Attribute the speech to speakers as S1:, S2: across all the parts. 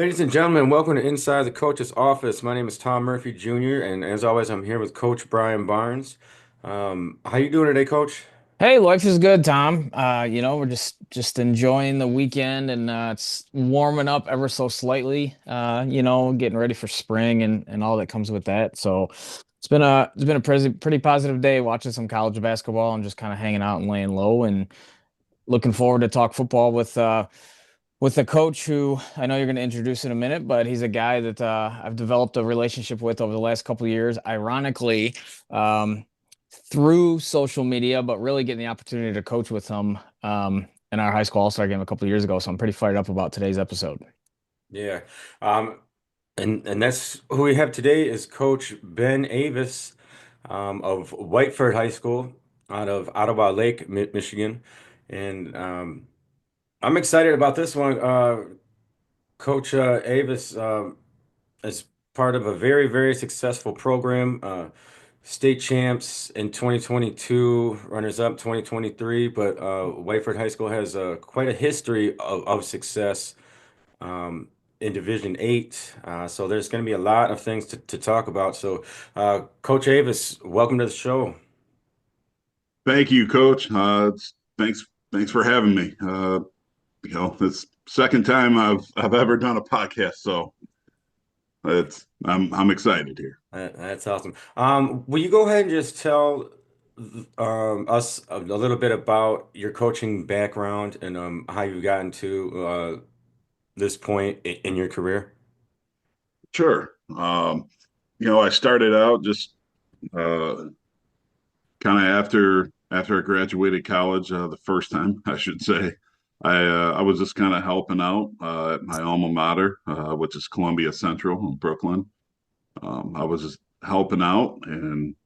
S1: Ladies and gentlemen, welcome to Inside the Coach's Office. My name is Tom Murphy Jr., and as always, I'm here with Coach Brian Barnes. How you doing today, Coach?
S2: Hey, life is good, Tom. We're just enjoying the weekend and it's warming up ever so slightly. Getting ready for spring and all that comes with that. So it's been a pretty positive day watching some college basketball and just kind of hanging out and laying low and looking forward to talk football with a coach who I know you're going to introduce in a minute, but he's a guy that I've developed a relationship with over the last couple of years. Ironically, um, through social media, but really getting the opportunity to coach with him in our high school all-star game a couple of years ago. So I'm pretty fired up about today's episode.
S1: Yeah. Um, and that's who we have today is Coach Ben Avis of Whiteford High School out of Ottawa Lake, Michigan. And I'm excited about this one. Coach Avis is part of a very, very successful program. State champs in 2022, runners up 2023, but Whiteford High School has quite a history of success um, in Division 8. So there's going to be a lot of things to talk about. So, Coach Avis, welcome to the show.
S3: Thank you, Coach. Thanks for having me. It's second time I've ever done a podcast, so I'm excited here.
S1: That's awesome. Will you go ahead and just tell us a little bit about your coaching background and how you've gotten to this point in your career?
S3: Sure. I started out just uh, kind of after I graduated college, the first time I should say. I was just kind of helping out at my alma mater, which is Columbia Central in Brooklyn. I was just helping out and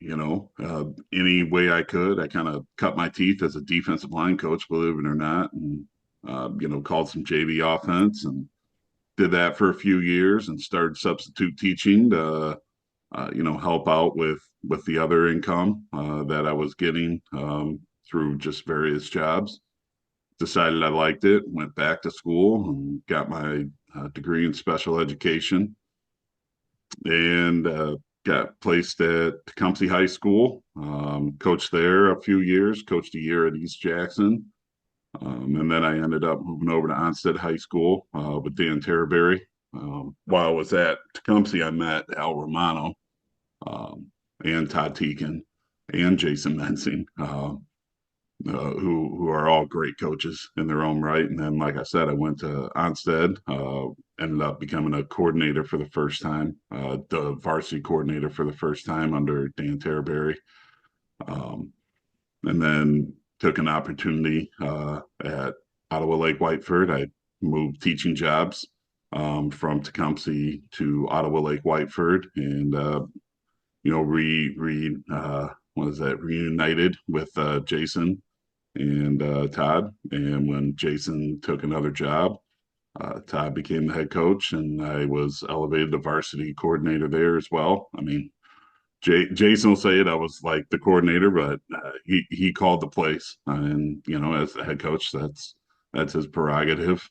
S3: any way I could. I kind of cut my teeth as a defensive line coach, believe it or not, and called some JV offense and did that for a few years and started substitute teaching to help out with the other income that I was getting through just various jobs. Decided I liked it, went back to school and got my degree in special education and got placed at Tecumseh High School. Coached there a few years, coached a year at East Jackson. And then I ended up moving over to Onstead High School with Dan Terraberry. While I was at Tecumseh, I met Al Romano and Todd Teakin and Jason Mensing, who are all great coaches in their own right. And then, like I said, I went to Onstead, ended up becoming a coordinator for the first time, the varsity coordinator for the first time under Dan Terraberry. Um, and then took an opportunity at Ottawa Lake Whiteford. I moved teaching jobs from Tecumseh to Ottawa Lake Whiteford, and what is that? Reunited with Jason and Todd. And when Jason took another job, Todd became the head coach, and I was elevated to varsity coordinator there as well. I mean, Jason will say it. I was like the coordinator, but he called the place, and as the head coach, that's his prerogative.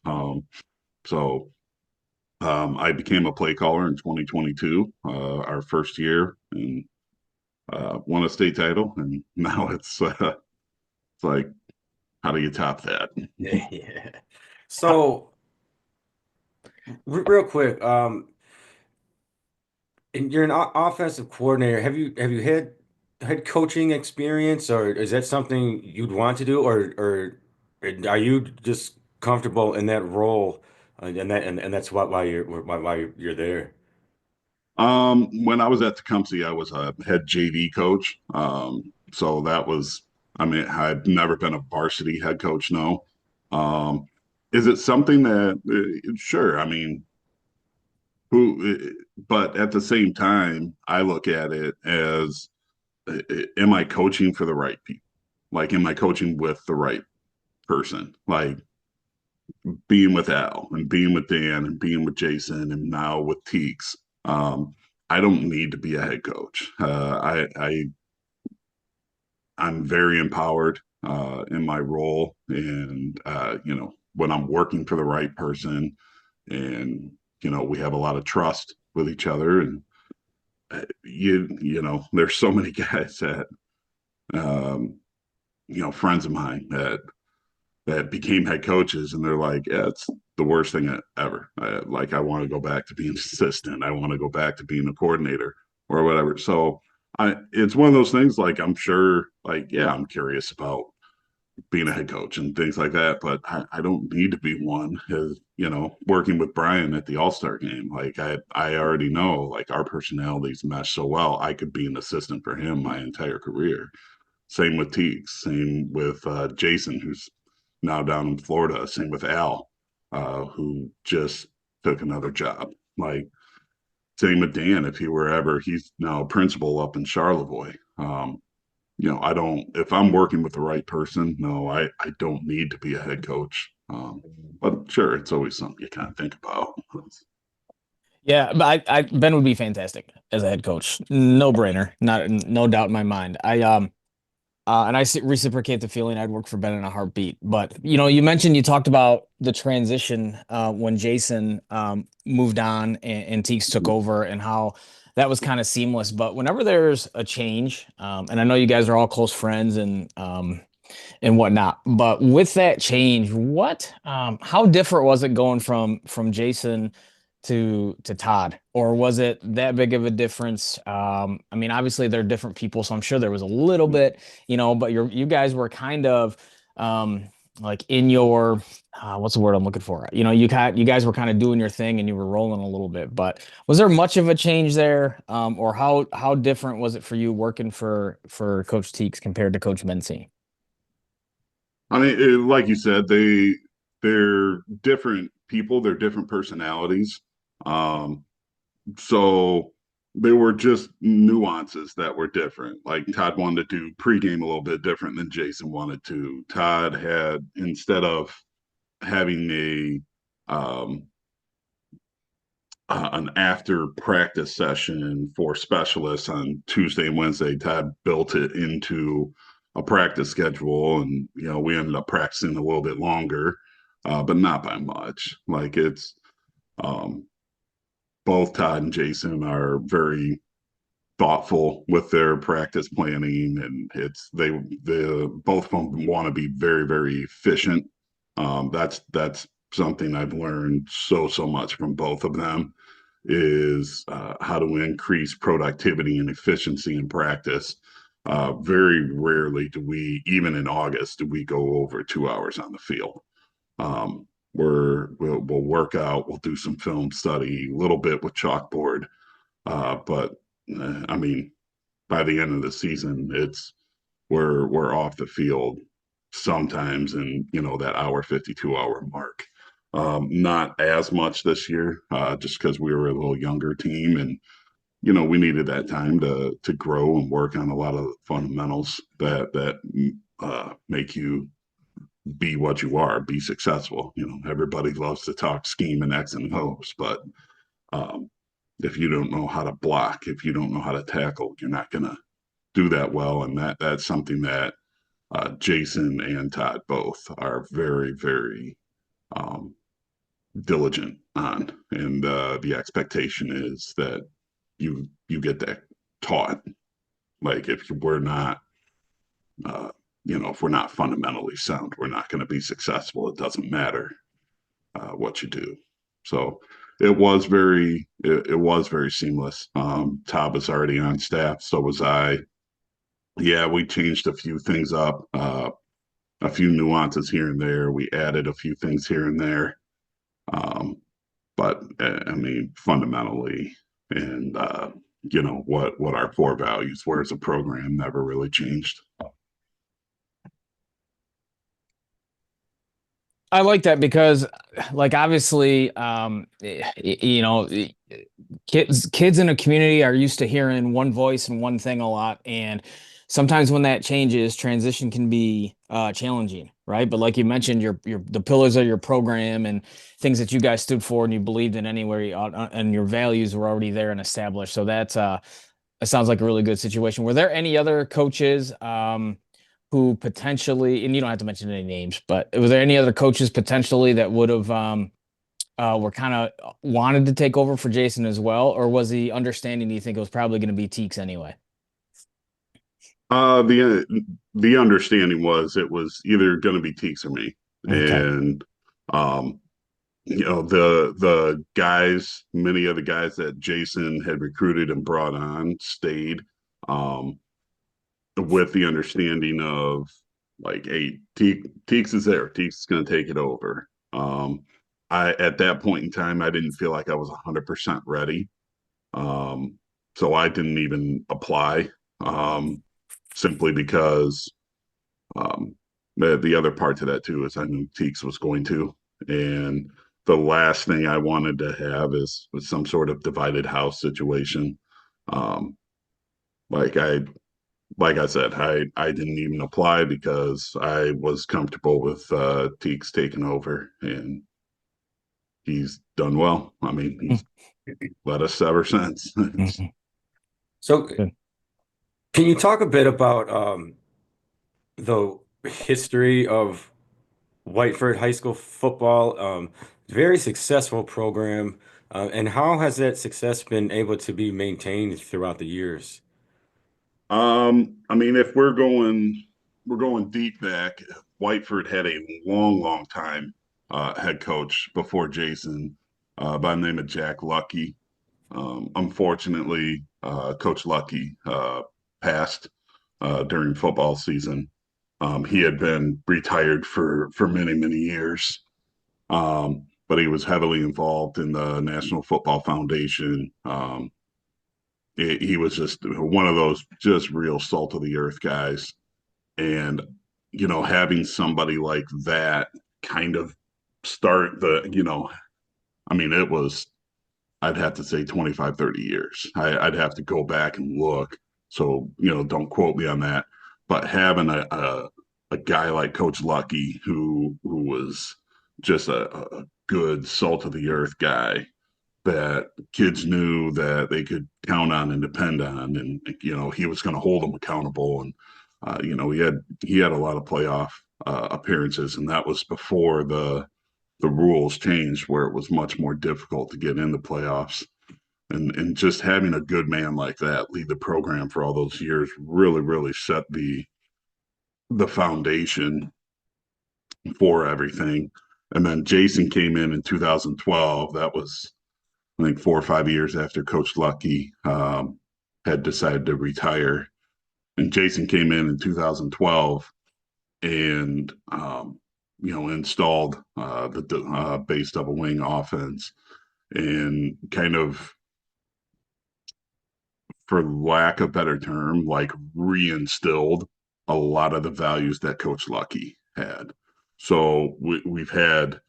S3: I became a play caller in 2022, our first year, and won a state title. And now it's like, how do you top that?
S1: Yeah. So, real quick, and you're an offensive coordinator. Have you had head coaching experience, or is that something you'd want to do, or are you just comfortable in that role, and that's why you're there?
S3: When I was at Tecumseh, I was a head JV coach. So that was, I mean, I'd never been a varsity head coach, no. Um, is it something that, sure, I mean, but at the same time, I look at it as, am I coaching for the right people? Like, am I coaching with the right person? Like, being with Al and being with Dan and being with Jason and now with Teeks. I don't need to be a head coach. I'm very empowered in my role, and when I'm working for the right person, and we have a lot of trust with each other. And there's so many guys that um, friends of mine that became head coaches, and they're like, yeah, it's the worst thing ever. I want to go back to being an assistant. I want to go back to being a coordinator or whatever. So it's one of those things. Like, I'm sure, like, yeah, I'm curious about being a head coach and things like that, but I don't need to be one. As working with Brian at the All-Star game, like I already know, like, our personalities mesh so well. I could be an assistant for him my entire career. Same with Teague. Same with Jason, who's now down in Florida. Same with Al, who just took another job. Like, same with Dan. If he were ever, he's now a principal up in Charlevoix. I don't, if I'm working with the right person, no, I don't need to be a head coach. But sure, it's always something you kind of think about.
S2: Yeah, but Ben would be fantastic as a head coach. No brainer. No doubt in my mind. And reciprocate the feeling. I'd work for Ben in a heartbeat. But you mentioned, you talked about the transition when Jason moved on and Teeks took over, and how that was kind of seamless. But whenever there's a change, and I know you guys are all close friends and whatnot, but with that change, how different was it going from Jason to Todd, or was it that big of a difference? I mean, obviously they're different people, so I'm sure there was a little bit, but you guys were kind of like in your what's the word I'm looking for? You guys were kind of doing your thing and you were rolling a little bit, but was there much of a change there? Or how different was it for you working for Coach Teeks compared to Coach Mency?
S3: I mean, like you said, they're different people. They're different personalities. Um, so there were just nuances that were different. Like, Todd wanted to do pregame a little bit different than Jason wanted to. Todd had, instead of having um, an after practice session for specialists on Tuesday and Wednesday, Todd built it into a practice schedule, and we ended up practicing a little bit longer, but not by much. Like, it's um, both Todd and Jason are very thoughtful with their practice planning, and the both of them want to be very, very efficient. That's something I've learned so much from both of them, is how to increase productivity and efficiency in practice. Very rarely do we, even in August, do we go over 2 hours on the field. We'll work out, we'll do some film study, a little bit with chalkboard, but I mean, by the end of the season, we're off the field sometimes in that hour 52 hour mark. Not as much this year, just because we were a little younger team, and we needed that time to grow and work on a lot of fundamentals that make you be what you are, be successful. Everybody loves to talk scheme and X and O's, but um, if you don't know how to block, if you don't know how to tackle, you're not going to do that well. And that's something that Jason and Todd both are very, very um, diligent on. And the expectation is that you get that taught. Like, if we're not, if we're not fundamentally sound, we're not going to be successful. It doesn't matter what you do. So it was very seamless. Todd was already on staff, so was I. Yeah, we changed a few things up, a few nuances here and there. We added a few things here and there. But I mean, fundamentally, and what our core values were as a program never really changed.
S2: I like that because, like, obviously, kids in a community are used to hearing one voice and one thing a lot, and sometimes when that changes, transition can be challenging, right? But like you mentioned, your the pillars of your program and things that you guys stood for and you believed in anyway, and your values were already there and established. So it sounds like a really good situation. Were there any other coaches who potentially, and you don't have to mention any names, but was there any other coaches potentially that would have were kind of wanted to take over for Jason as well, or was he understanding? Do you think it was probably going to be Teeks anyway?
S3: The understanding was it was either going to be Teeks or me,
S2: Okay.
S3: and um, the guys, many of the guys that Jason had recruited and brought on stayed, um, with the understanding of like, hey, Teeks is there, Teeks is going to take it over. I at that point in time, I didn't feel like I was 100% ready, um, so I didn't even apply. Simply because the other part to that too is I knew Teeks was going to, and the last thing I wanted to have is was some sort of divided house situation. Um, like I like I said, I didn't even apply because I was comfortable with Teeks taking over, and he's done well. I mean, he's led us ever since.
S2: Mhm.
S1: So,
S2: Good.
S1: can you talk a bit about the history of Whiteford High School football? Very successful program, and how has that success been able to be maintained throughout the years?
S3: I mean, if we're going deep back, Whiteford had a long time head coach before Jason, by the name of Jack Lucky. Unfortunately, Coach Lucky passed during football season. He had been retired for many years, but he was heavily involved in the National Football Foundation. He was just one of those just real salt of the earth guys, and having somebody like that kind of start I mean, it was, I'd have to say 25, 30 years. I'd have to go back and look. So, don't quote me on that. But having a guy like Coach Lucky, who was just a good salt of the earth guy that kids knew that they could count on and depend on, and he was going to hold them accountable. And he had a lot of playoff appearances, and that was before the rules changed, where it was much more difficult to get in the playoffs. And just having a good man like that lead the program for all those years really set the foundation for everything. And then Jason came in 2012. That was, I think, 4 or 5 years after Coach Lucky had decided to retire. And Jason came in 2012 and installed the base double wing offense, and kind of, for lack of a better term, like reinstilled a lot of the values that Coach Lucky had. So we've had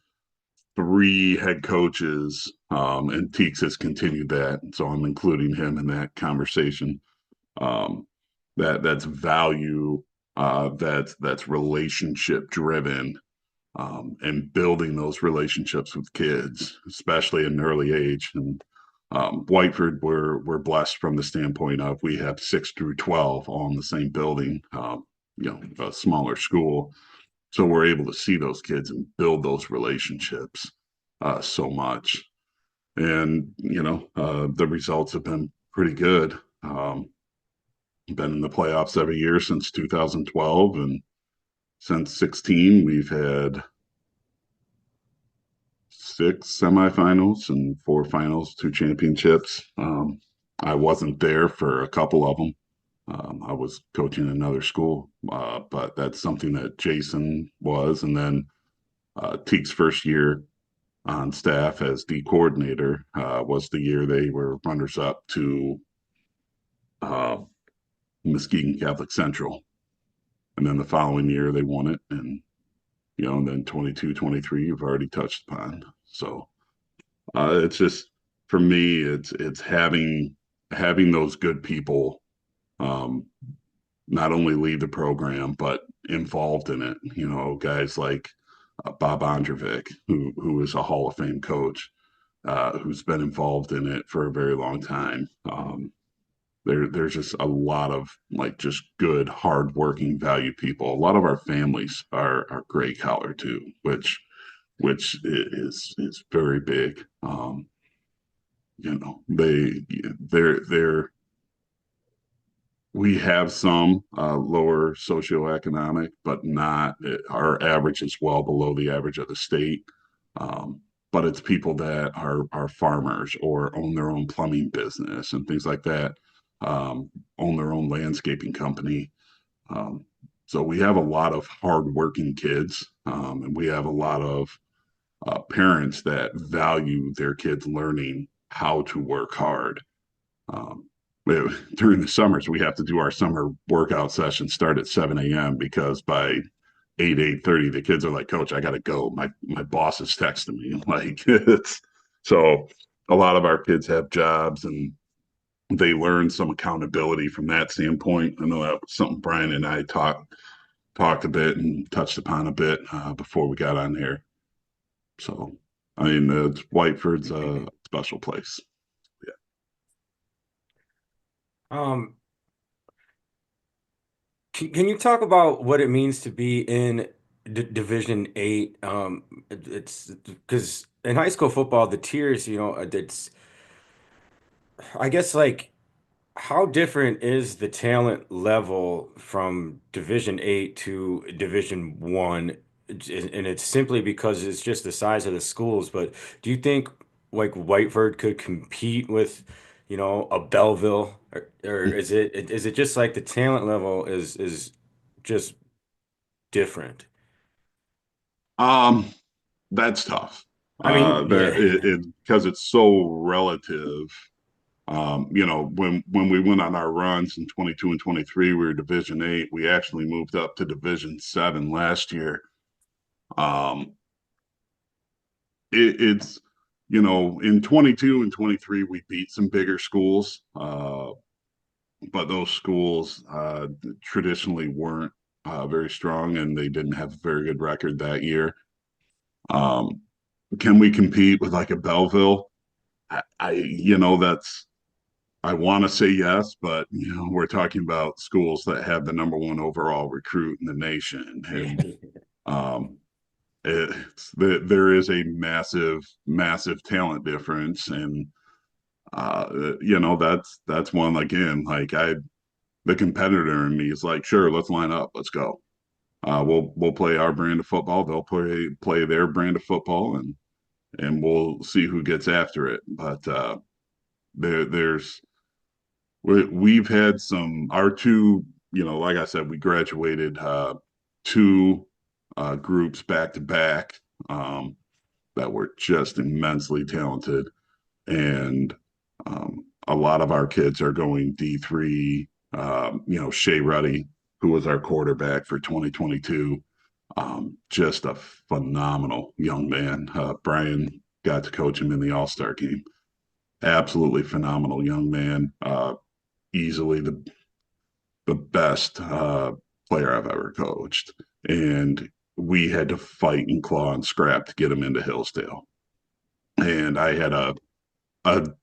S3: three head coaches, and Teeks has continued that. So I'm including him in that conversation. Um, that's value, that's relationship driven, and building those relationships with kids, especially at an early age. And Whiteford, we're blessed from the standpoint of we have 6 through 12 all in the same building, a smaller school. So we're able to see those kids and build those relationships so much. And, the results have been pretty good. Been in the playoffs every year since 2012. And since 16, we've had 6 semifinals and 4 finals, 2 championships. I wasn't there for a couple of them. I was coaching another school, but that's something that Jason was. And then Teek's first year on staff as the coordinator was the year they were runners up to uh, Muskegon Catholic Central. And then the following year they won it. And then 22, 23, you've already touched upon. So it's just, for me, it's having those good people, um, not only lead the program but involved in it. Guys like Bob Ondrovic, who is a Hall of Fame coach, who's been involved in it for a very long time. There's just a lot of like just good, hardworking, valued people. A lot of our families are gray collar too, which which is very big. You know, they're we have some lower socioeconomic, but not our average is well below the average of the state. But it's people that are farmers or own their own plumbing business and things like that, own their own landscaping company. Um, so we have a lot of hardworking kids, and we have a lot of parents that value their kids learning how to work hard. Um, During the summers, we have to do our summer workout sessions start at 7 a.m. because by 8:30, the kids are like, Coach, I gotta go. My boss is texting me. Like it's so a lot of our kids have jobs and they learn some accountability from that standpoint. I know that was something Brian and I talked a bit and touched upon a bit before we got on here. So I mean, Whiteford's a special place.
S1: Um, can you talk about what it means to be in D Division 8? It's because in high school football, the tiers, it's I guess like how different is the talent level from Division 8 to Division 1? And it's simply because it's just the size of the schools, but do you think like Whiteford could compete with, a Belleville, or is it just like the talent level is just different?
S3: Um, that's tough.
S1: I mean,
S3: There
S1: yeah.
S3: because it's so relative. You know, when we went on our runs in 22 and 23, we were Division 8. We actually moved up to Division 7 last year. Um, it's you know, in 22 and 23, we beat some bigger schools, but those schools traditionally weren't very strong, and they didn't have a very good record that year. Um, can we compete with like a Belleville? You know, that's I want to say yes, but you know, we're talking about schools that have the number one overall recruit in the nation, and um, there is a massive talent difference, and you know, that's one again. Like the competitor in me is like, sure, let's line up, let's go. We'll play our brand of football. They'll play their brand of football, and we'll see who gets after it. But there's we've had some our two, you know, like I said, we graduated two groups back to back that were just immensely talented, and a lot of our kids are going D3. You know, Shea Ruddy, who was our quarterback for 2022, just a phenomenal young man. Brian got to coach him in the All-Star game. Absolutely phenomenal young man. Easily the best player I've ever coached. And we had to fight and claw and scrap to get him into Hillsdale. And I had a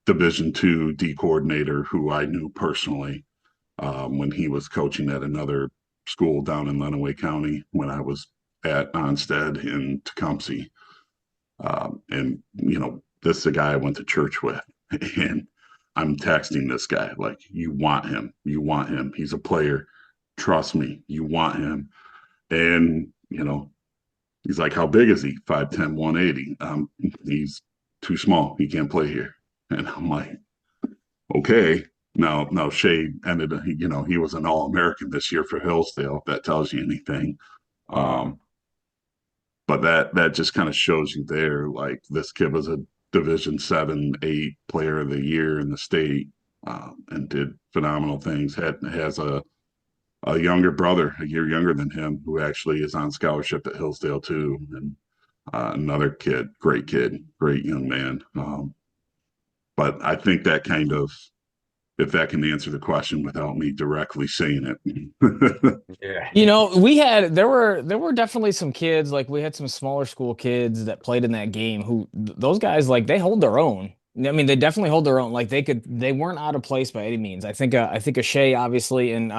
S3: Division II D coordinator who I knew personally when he was coaching at another school down in Lenawee County when I was at Onstead in Tecumseh. And, you know, this is a guy I went to church with. And I'm texting this guy, like, you want him. You want him. He's a player. Trust me, you want him. And, you know, he's like, how big is he? 5'10, 180. He's too small. He can't play here. And I'm like, okay. Now Shea ended, you know, he was an All-American this year for Hillsdale, if that tells you anything.
S1: Wow.
S3: But that just kind of shows you there, like this kid was a Division 7, 8 player of the year in the state, and did phenomenal things. Has a younger brother, a year younger than him, who actually is on scholarship at Hillsdale too, and another kid, great young man. But I think that kind of, if that can answer the question without me directly saying it.
S1: Yeah.
S2: You know, there were definitely some kids, like we had some smaller school kids that played in that game who those guys, like, they hold their own. I mean, they definitely hold their own. Like they weren't out of place by any means. I think Shea obviously and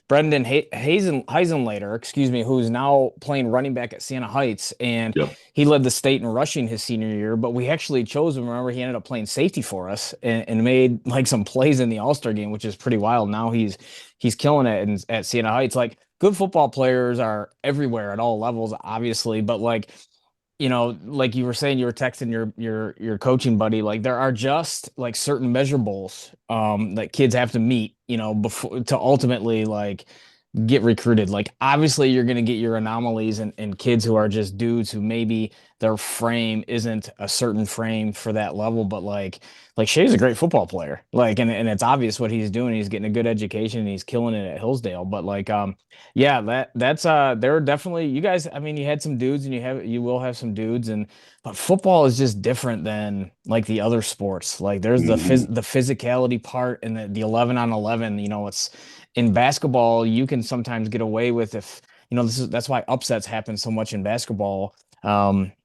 S2: Brendan Heisenlater, excuse me, who's now playing running back at Siena Heights, and
S3: Yep.
S2: he led the state in rushing his senior year. But we actually chose him. Remember, he ended up playing safety for us and made like some plays in the All-Star game, which is pretty wild. Now he's killing it at Siena Heights. Like good football players are everywhere at all levels, obviously, but like like you were saying, you were texting your coaching buddy, like there are just like certain measurables that kids have to meet, before to ultimately like get recruited. Like obviously you're gonna get your anomalies and kids who are just dudes who maybe their frame isn't a certain frame for that level, but like Shea's a great football player. Like and it's obvious what he's doing. He's getting a good education and he's killing it at Hillsdale. But like yeah, that's there are definitely you guys. I mean, you had some dudes, and you will have some dudes, and but football is just different than like the other sports. Like there's
S3: Hmm.
S2: the physicality part and the 11 on 11. It's in basketball you can sometimes get away with if that's why upsets happen so much in basketball.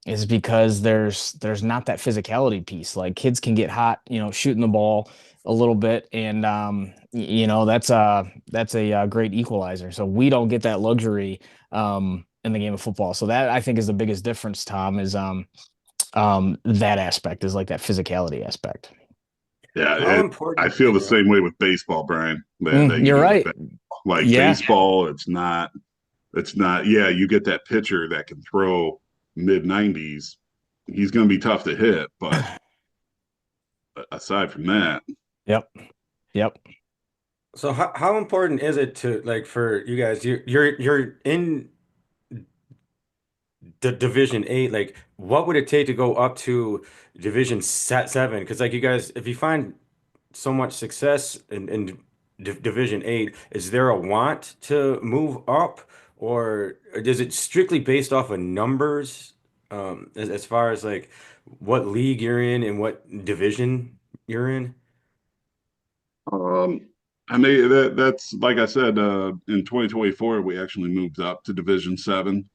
S2: Is because there's not that physicality piece. Like kids can get hot, shooting the ball a little bit and that's a great equalizer, so we don't get that luxury in the game of football. So that I think is the biggest difference, Tom, is that aspect is like that physicality aspect.
S3: Yeah,
S1: How
S3: I
S1: important
S3: feel the
S1: is it?
S3: same way with baseball, Brian, that you
S2: You're
S3: do with
S2: right.
S3: like
S2: Yeah.
S3: baseball. It's not. Yeah, you get that pitcher that can throw mid 90s. He's going to be tough to hit, but aside from that,
S2: Yep. Yep.
S1: So how important is it to like for you guys? You're in the Division 8. Like, what would it take to go up to Division 7? Because like you guys, if you find so much success in Division 8, is there a want to move up, or is it strictly based off of numbers? As far as like what league you're in and what division you're in?
S3: um, I mean that's like I said, in 2024 we actually moved up to Division 7.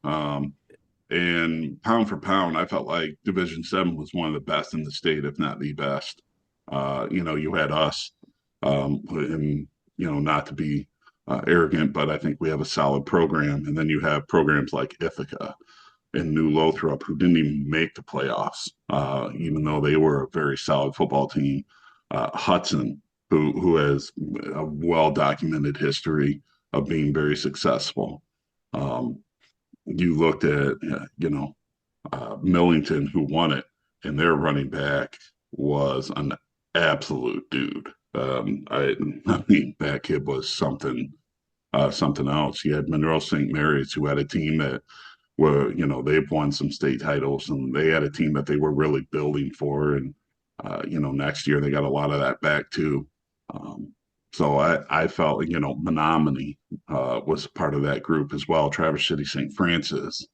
S3: And pound for pound, I felt like Division 7 was one of the best in the state, if not the best. You had us, and not to be arrogant, but I think we have a solid program. And then you have programs like Ithaca and New Lothrop who didn't even make the playoffs, even though they were a very solid football team. Hudson, who has a well documented history of being very successful. Um, you looked at Millington, who won it, and their running back was an absolute dude. I mean, that kid was something else. You had Monroe St. Mary's, who had a team that were, they've won some state titles, and they had a team that they were really building for. And next year they got a lot of that back too. Um, so I felt, Menominee was part of that group as well. Traverse City St. Francis,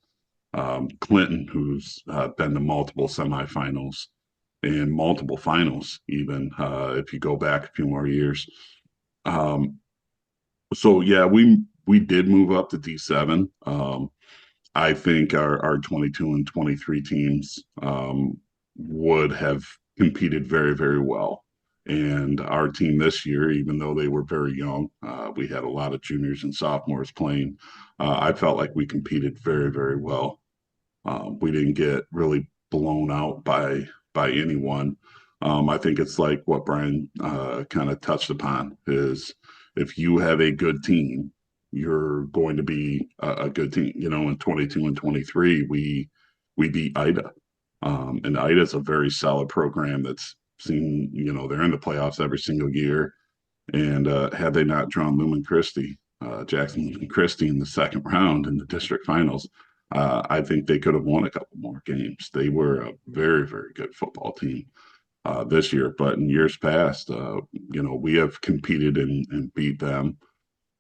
S3: Clinton, who's been to multiple semifinals and multiple finals, even if you go back a few more years. Um, so yeah, we did move up to D7. I think our 22 and 23 teams would have competed very, very well. And our team this year, even though they were very young, we had a lot of juniors and sophomores playing. I felt like we competed very, very well. We didn't get really blown out by anyone. I think it's like what Brian kind of touched upon is if you have a good team, you're going to be a good team. In 22 and 23, we beat Ida, and Ida is a very solid program that's seen. They're in the playoffs every single year, and had they not drawn Lumen Christie, Jackson Lumen Christie in the second round in the district finals, I think they could have won a couple more games. They were a very, very good football team this year, but in years past, we have competed and beat them,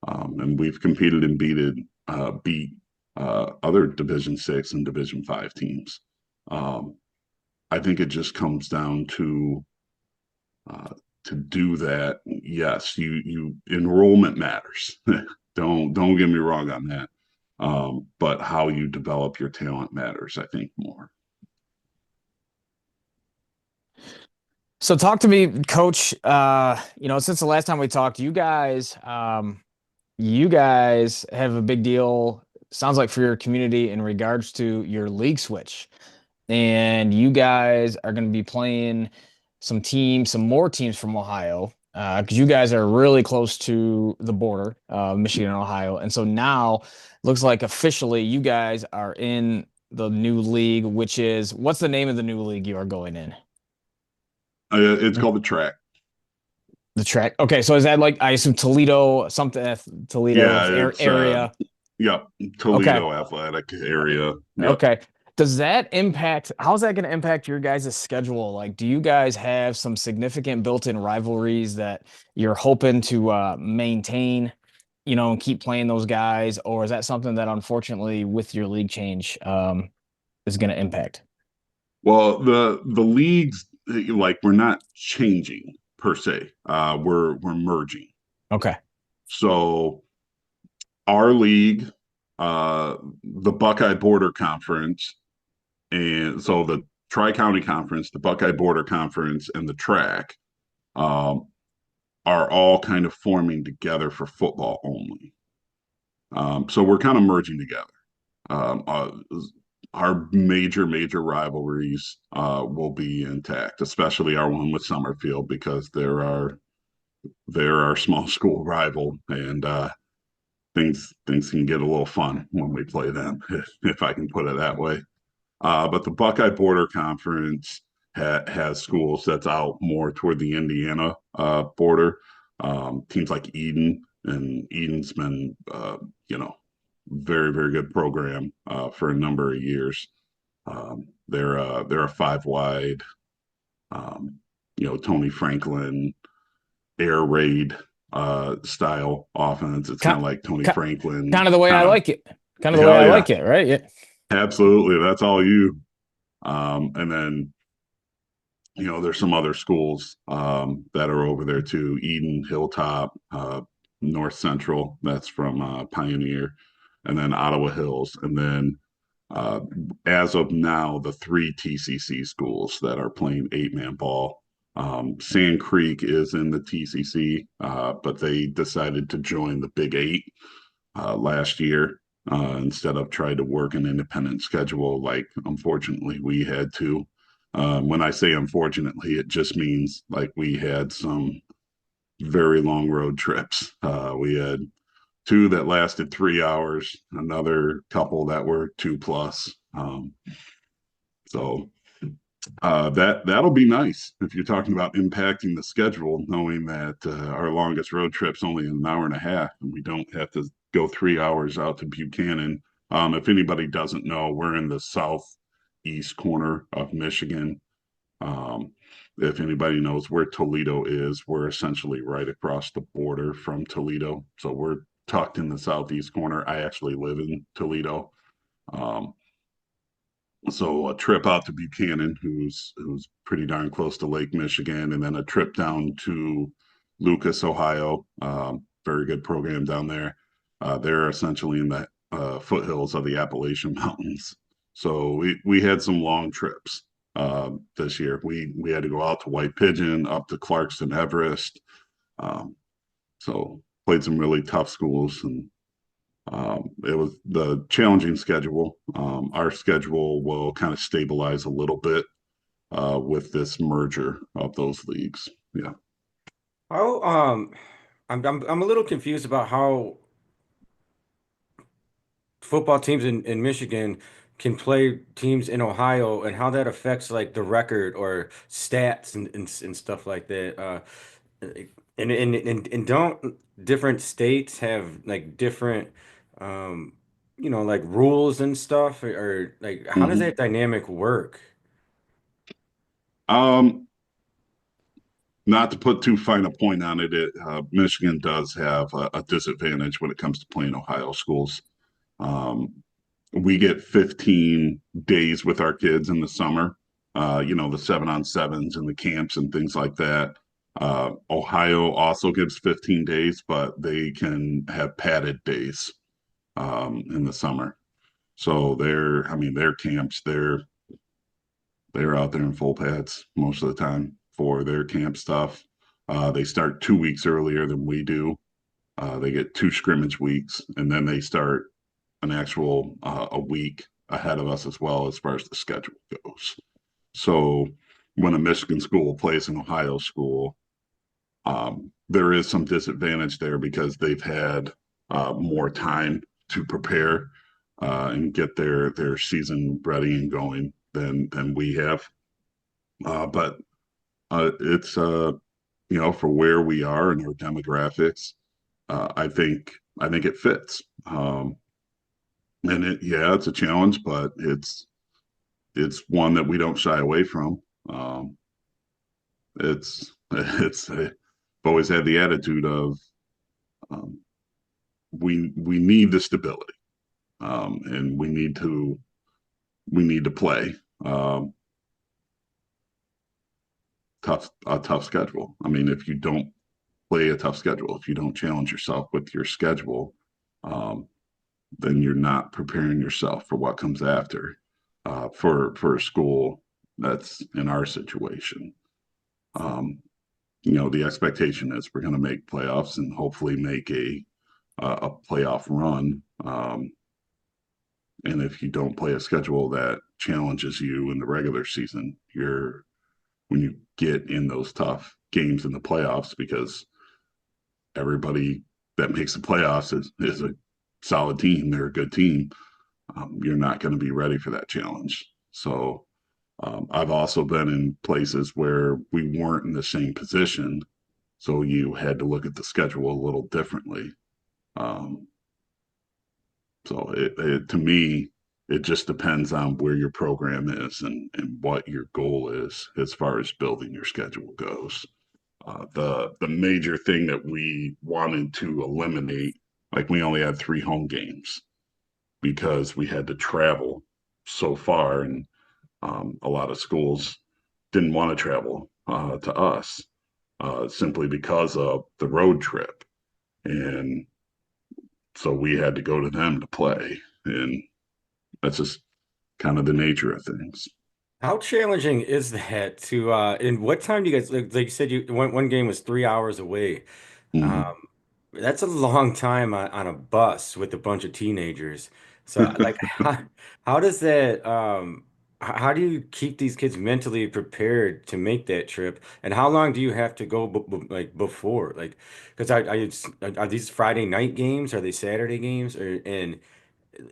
S3: and we've competed and beat other Division 6 and Division 5 teams. Um, I think it just comes down uh, to do that. Yes, you enrollment matters. Don't get me wrong on that. But how you develop your talent matters, I think, more.
S2: So talk to me, Coach. Since the last time we talked, you guys have a big deal, sounds like, for your community in regards to your league switch. And you guys are going to be playing some more teams from Ohio, because you guys are really close to the border, Michigan and Ohio. And so now looks like officially you guys are in the new league, which is, what's the name of the new league you are going in?
S3: It's called the track.
S2: The track. Okay, so is that like, I assume Toledo, something, Toledo
S3: Yeah, it's
S2: area?
S3: yep,
S2: Okay.
S3: Toledo athletic area. Yep.
S2: Okay. Does that impact, how's that going to impact your guys' schedule? Like, do you guys have some significant built-in rivalries that you're hoping to maintain, and keep playing those guys? Or is that something that unfortunately with your league change is going to impact?
S3: Well, the leagues, like, we're not changing per se. We're merging.
S2: Okay.
S3: So our league, the Buckeye Border Conference, and so the Tri-County Conference, the Buckeye Border Conference, and the track um, are all kind of forming together for football only. So we're kind of merging together. Um, uh, our major rivalries will be intact, especially our one with Summerfield, because they're our small school rival, and things can get a little fun when we play them, if I can put it that way. But the Buckeye Border Conference has schools that's out more toward the Indiana border. Teams like Eden, and Eden's been, very good program for a number of years. They're a five wide, um, Tony Franklin air raid style offense. It's kind
S2: Kind,
S3: of like Tony Franklin,
S2: kind of the way I
S3: kind of.
S2: like it. Kind of the way
S3: Hell
S2: I
S3: yeah,
S2: like it, right? Yeah.
S3: absolutely. That's all you. And then there's some other schools that are over there too. Eden, Hilltop, North Central. That's from Pioneer, and then Ottawa Hills, and then uh, as of now, the three TCC schools that are playing 8-man ball. Sand Creek is in the TCC, but they decided to join the Big Eight last year instead of trying to work an independent schedule like unfortunately we had to. When I say unfortunately, it just means like we had some very long road trips. We had two that lasted 3 hours, another couple that were 2 plus. So that'll be nice if you're talking about impacting the schedule, knowing that our longest road trip's only an hour and a half, and we don't have to go 3 hours out to Buchanan. If anybody doesn't know, we're in the southeast corner of Michigan. Um, if anybody knows where Toledo is, we're essentially right across the border from Toledo. So we're tucked in the southeast corner. I actually live in Toledo. Um, so a trip out to Buchanan, who's pretty darn close to Lake Michigan, and then a trip down to Lucas, Ohio. Very good program down there. They're essentially in the foothills of the Appalachian Mountains. So we had some long trips this year. We had to go out to White Pigeon, up to Clarkston, Everest. Um, so played some really tough schools, and it was the challenging schedule. Our schedule will kind of stabilize a little bit with this merger of those leagues. Yeah.
S1: How I'm a little confused about how football teams in Michigan can play teams in Ohio and how that affects like the record or stats and stuff like that. And don't different states have like different um like rules and stuff, or like how does
S3: Mm-hmm.
S1: that dynamic work?
S3: Um, Not to put too fine a point on it, Michigan does have a disadvantage when it comes to playing Ohio schools. Um, we get 15 days with our kids in the summer, the 7-on-7s and the camps and things like that. Ohio also gives 15 days, but they can have padded days in the summer. So their camps, they're out there in full pads most of the time. for their camp stuff. They start 2 weeks earlier than we do. They get 2 scrimmage weeks, and then they start an actual a week ahead of us as well as far as the schedule goes. So when a Michigan school plays an Ohio school, there is some disadvantage there because they've had more time to prepare and get their season ready and going than we have. But it's for where we are and our demographics, I think it fits. And it's a challenge, but it's one that we don't shy away from. I've always had the attitude of we need the stability, and we need to play a tough schedule. I mean, if you don't play a tough schedule, if you don't challenge yourself with your schedule, then you're not preparing yourself for what comes after. For a school that's in our situation, the expectation is we're going to make playoffs and hopefully make a playoff run. And if you don't play a schedule that challenges you in the regular season, when you get in those tough games in the playoffs, because everybody that makes the playoffs is a solid team, they're a good team, you're not going to be ready for that challenge. So I've also been in places where we weren't in the same position, so you had to look at the schedule a little differently. So to me, it just depends on where your program is and what your goal is as far as building your schedule goes. The major thing that we wanted to eliminate, like we only had 3 home games because we had to travel so far, and a lot of schools didn't want to travel to us simply because of the road trip. And so we had to go to them to play. And that's just kind of the nature of things.
S1: How challenging is that to and what time do you guys like you said one game was 3 hours away.
S3: Mhm.
S1: Um that's a long time on a bus with a bunch of teenagers. So like how does that how do you keep these kids mentally prepared to make that trip? And how long do you have to go like before? Like because are these Friday night games? Are they Saturday games? Or and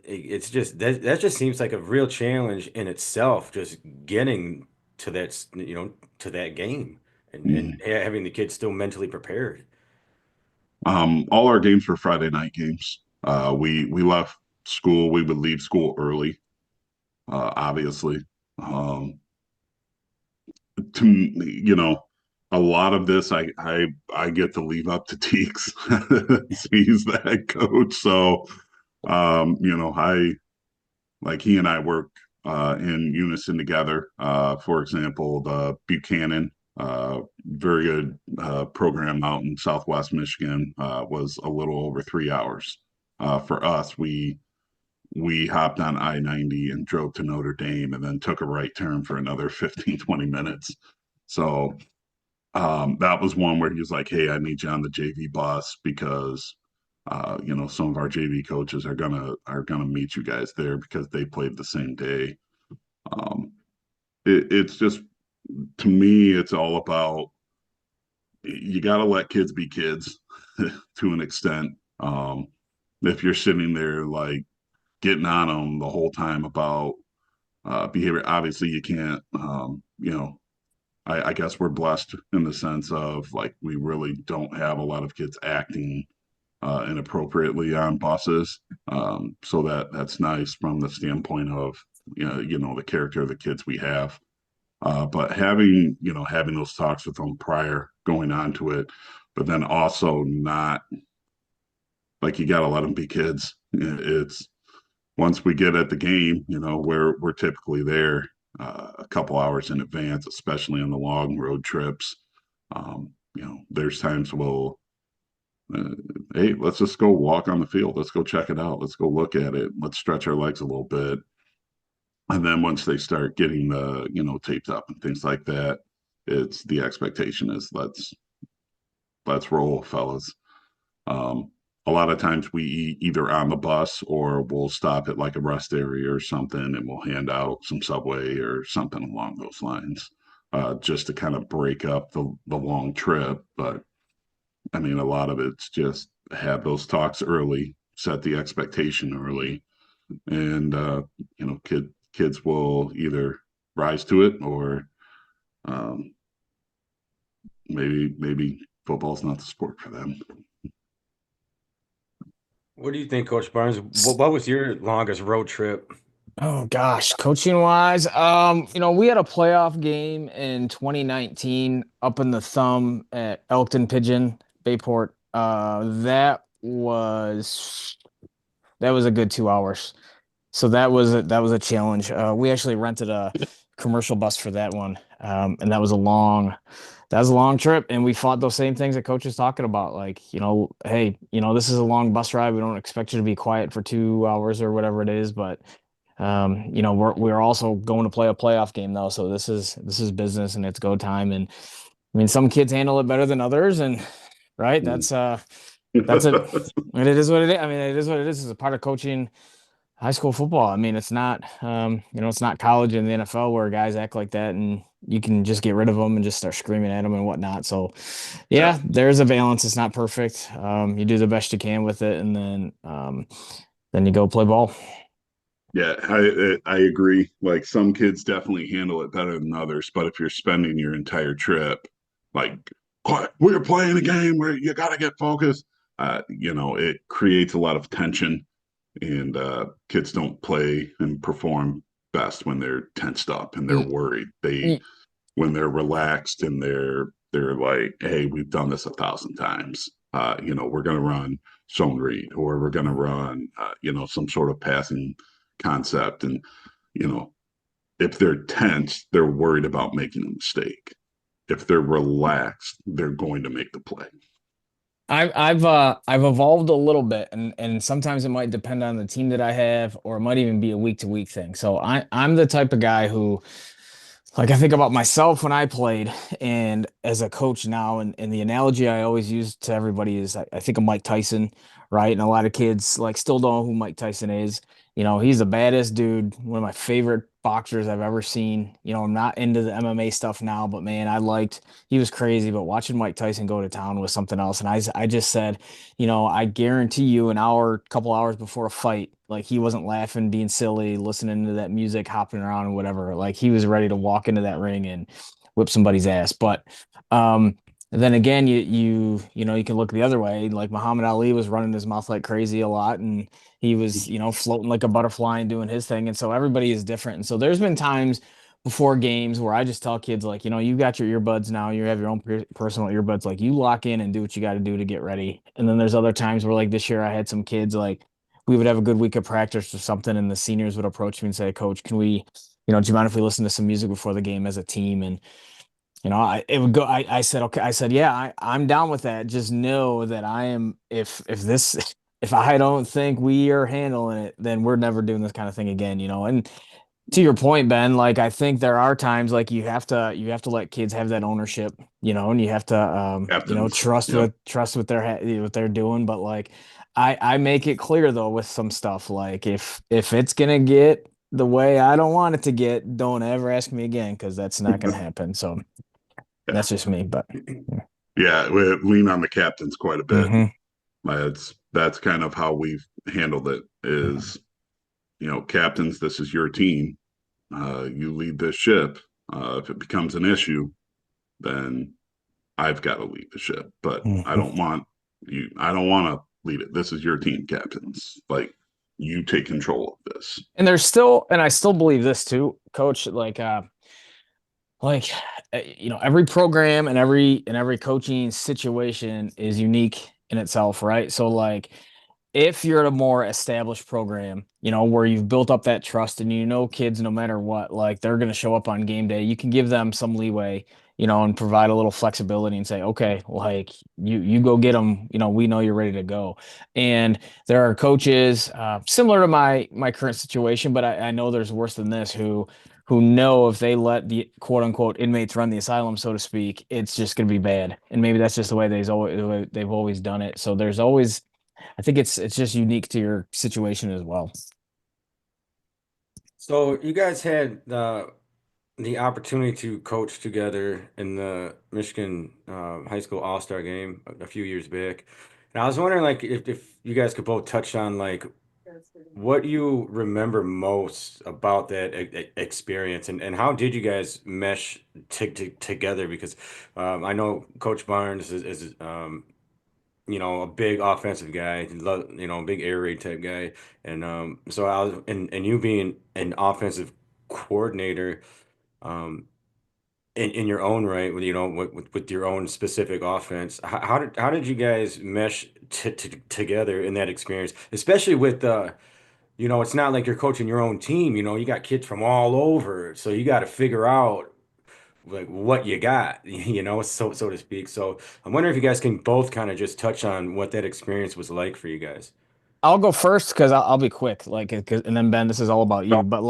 S1: it's just that just seems like a real challenge in itself, just getting to to that game and
S3: Mhm.
S1: having the kids still mentally prepared.
S3: All our games were Friday night games. We left school. We would leave school early, obviously. Um, to a lot of this, I get to leave up to Teeks. He's the head coach, so I like he and I work in unison together. For example, the Buchanan, very good program out in Southwest Michigan, was a little over 3 hours. For us, we hopped on I-90 and drove to Notre Dame and then took a right turn for another 15, 20 minutes. So that was one where he was like, "Hey, I need you on the JV bus because some of our JV coaches are gonna meet you guys there because they played the same day." Um, it's just to me, it's all about you got to let kids be kids to an extent. If you're sitting there like getting on them the whole time about behavior, obviously you can't. I guess we're blessed in the sense of like we really don't have a lot of kids acting inappropriately on buses. So that's nice from the standpoint of the character of the kids we have. But having those talks with them prior going on to it, but then also not like you got to let them be kids. It's once we get at the game, we're typically there a couple hours in advance, especially on the long road trips. There's times we'll uh, hey, let's just go walk on the field. Let's go check it out. Let's go look at it. Let's stretch our legs a little bit. And then once they start getting the, taped up and things like that, it's the expectation is let's roll, fellas. A lot of times we eat either on the bus or we'll stop at like a rest area or something and we'll hand out some Subway or something along those lines, just to kind of break up the long trip. But I mean, a lot of it's just have those talks early, set the expectation early, and kids will either rise to it or um, maybe football's not the sport for them.
S1: What do you think, Coach Barnes? What was your longest road trip?
S2: Oh gosh, coaching wise, we had a playoff game in 2019 up in the thumb at Elkton Pigeon Bayport. That was a good 2 hours. So that was a challenge. We actually rented a commercial bus for that one, and that was a long trip, and we fought those same things that coach is talking about. Like, hey, this is a long bus ride. We don't expect you to be quiet for 2 hours or whatever it is, but we're also going to play a playoff game though, so this is business and it's go time. And I mean, some kids handle it better than others, and right, that's it. And it is what it is. I mean, it is what it is. It's a part of coaching high school football. I mean, it's not college and the NFL where guys act like that and you can just get rid of them and just start screaming at them and whatnot. So,
S3: Yeah.
S2: yeah, there's a balance. It's not perfect. You do the best you can with it, and then you go play ball.
S3: Yeah, I agree. Like some kids definitely handle it better than others, but if you're spending your entire trip, like we're playing a game where you got to get focused, it creates a lot of tension, and kids don't play and perform best when they're tensed up and they're
S2: Y-
S3: worried. They
S2: y-
S3: when they're relaxed and they're like, hey, we've done this 1,000 times. We're gonna run zone read or we're gonna run some sort of passing concept. And you know, if they're tense, they're worried about making a mistake. If they're relaxed, they're going to make the play.
S2: I've evolved a little bit, and sometimes it might depend on the team that I have, or it might even be a week to week thing. So I'm the type of guy who, like, I think about myself when I played and as a coach now, and the analogy I always use to everybody is I think of Mike Tyson, right? And a lot of kids like still don't know who Mike Tyson is. He's the baddest dude, one of my favorite boxers I've ever seen. I'm not into the MMA stuff now, but man, he was crazy, but watching Mike Tyson go to town was something else. And I just said, I guarantee you an hour, couple hours before a fight, like he wasn't laughing, being silly, listening to that music, hopping around and whatever. Like he was ready to walk into that ring and whip somebody's ass. But um, then again, you can look the other way. Like Muhammad Ali was running his mouth like crazy a lot, and he was floating like a butterfly and doing his thing. And so everybody is different. And so there's been times before games where I just tell kids like, you got your earbuds now, you have your own personal earbuds, like you lock in and do what you got to do to get ready. And then there's other times where like this year I had some kids like we would have a good week of practice or something, and the seniors would approach me and say, Coach, can we, do you mind if we listen to some music before the game as a team? And it would go. I said, okay. I said, yeah, I'm down with that. Just know that I am. If this, if I don't think we are handling it, then we're never doing this kind of thing again. And to your point, Ben, like I think there are times like you have to let kids have that ownership, and you have to
S3: Captains. Yep.
S2: trust what they're doing. But like I make it clear though with some stuff like if it's gonna get the way I don't want it to get, don't ever ask me again because that's not gonna happen. So
S3: Yeah.
S2: that's just me, but
S3: Yeah. We lean on the captains quite a bit.
S2: hmm
S3: That's kind of how we've handled it is, captains, this is your team. You lead this ship. If it becomes an issue, then I've got to lead the ship. But I
S2: hmm
S3: don't want I don't want to lead it. This is your team, captains. Like you take control of this.
S2: and I still believe this too, Coach. Like every program and every coaching situation is unique in itself, right? So like if you're at a more established program, where you've built up that trust and kids no matter what, like they're going to show up on game day, you can give them some leeway, and provide a little flexibility and say, okay, like you go get them, we know you're ready to go. And there are coaches similar to my current situation, but I know there's worse than this who who know if they let the quote unquote inmates run the asylum, so to speak, it's just going to be bad. And maybe that's just the way they've always done it. So there's always, I think it's just unique to your situation as well.
S1: So you guys had the opportunity to coach together in the Michigan high school All-Star game a few years back. And I was wondering like if you guys could both touch on like what you remember most about that experience and how did you guys mesh together? Because I know Coach Barnes is you know, a big offensive guy, you know, big air raid type guy. And so I was, and you being an offensive coordinator, um, in your own right, with you know, with your own specific offense, how did you guys mesh t together in that experience, especially with you know, it's not like you're coaching your own team. You know, you got kids from all over, so you got to figure out like what you got, you know, so to speak. So I'm wondering if you guys can both kind of just touch on what that experience was like for you guys.
S2: I'll go first because I'll be quick. And then Ben, this is all about you. But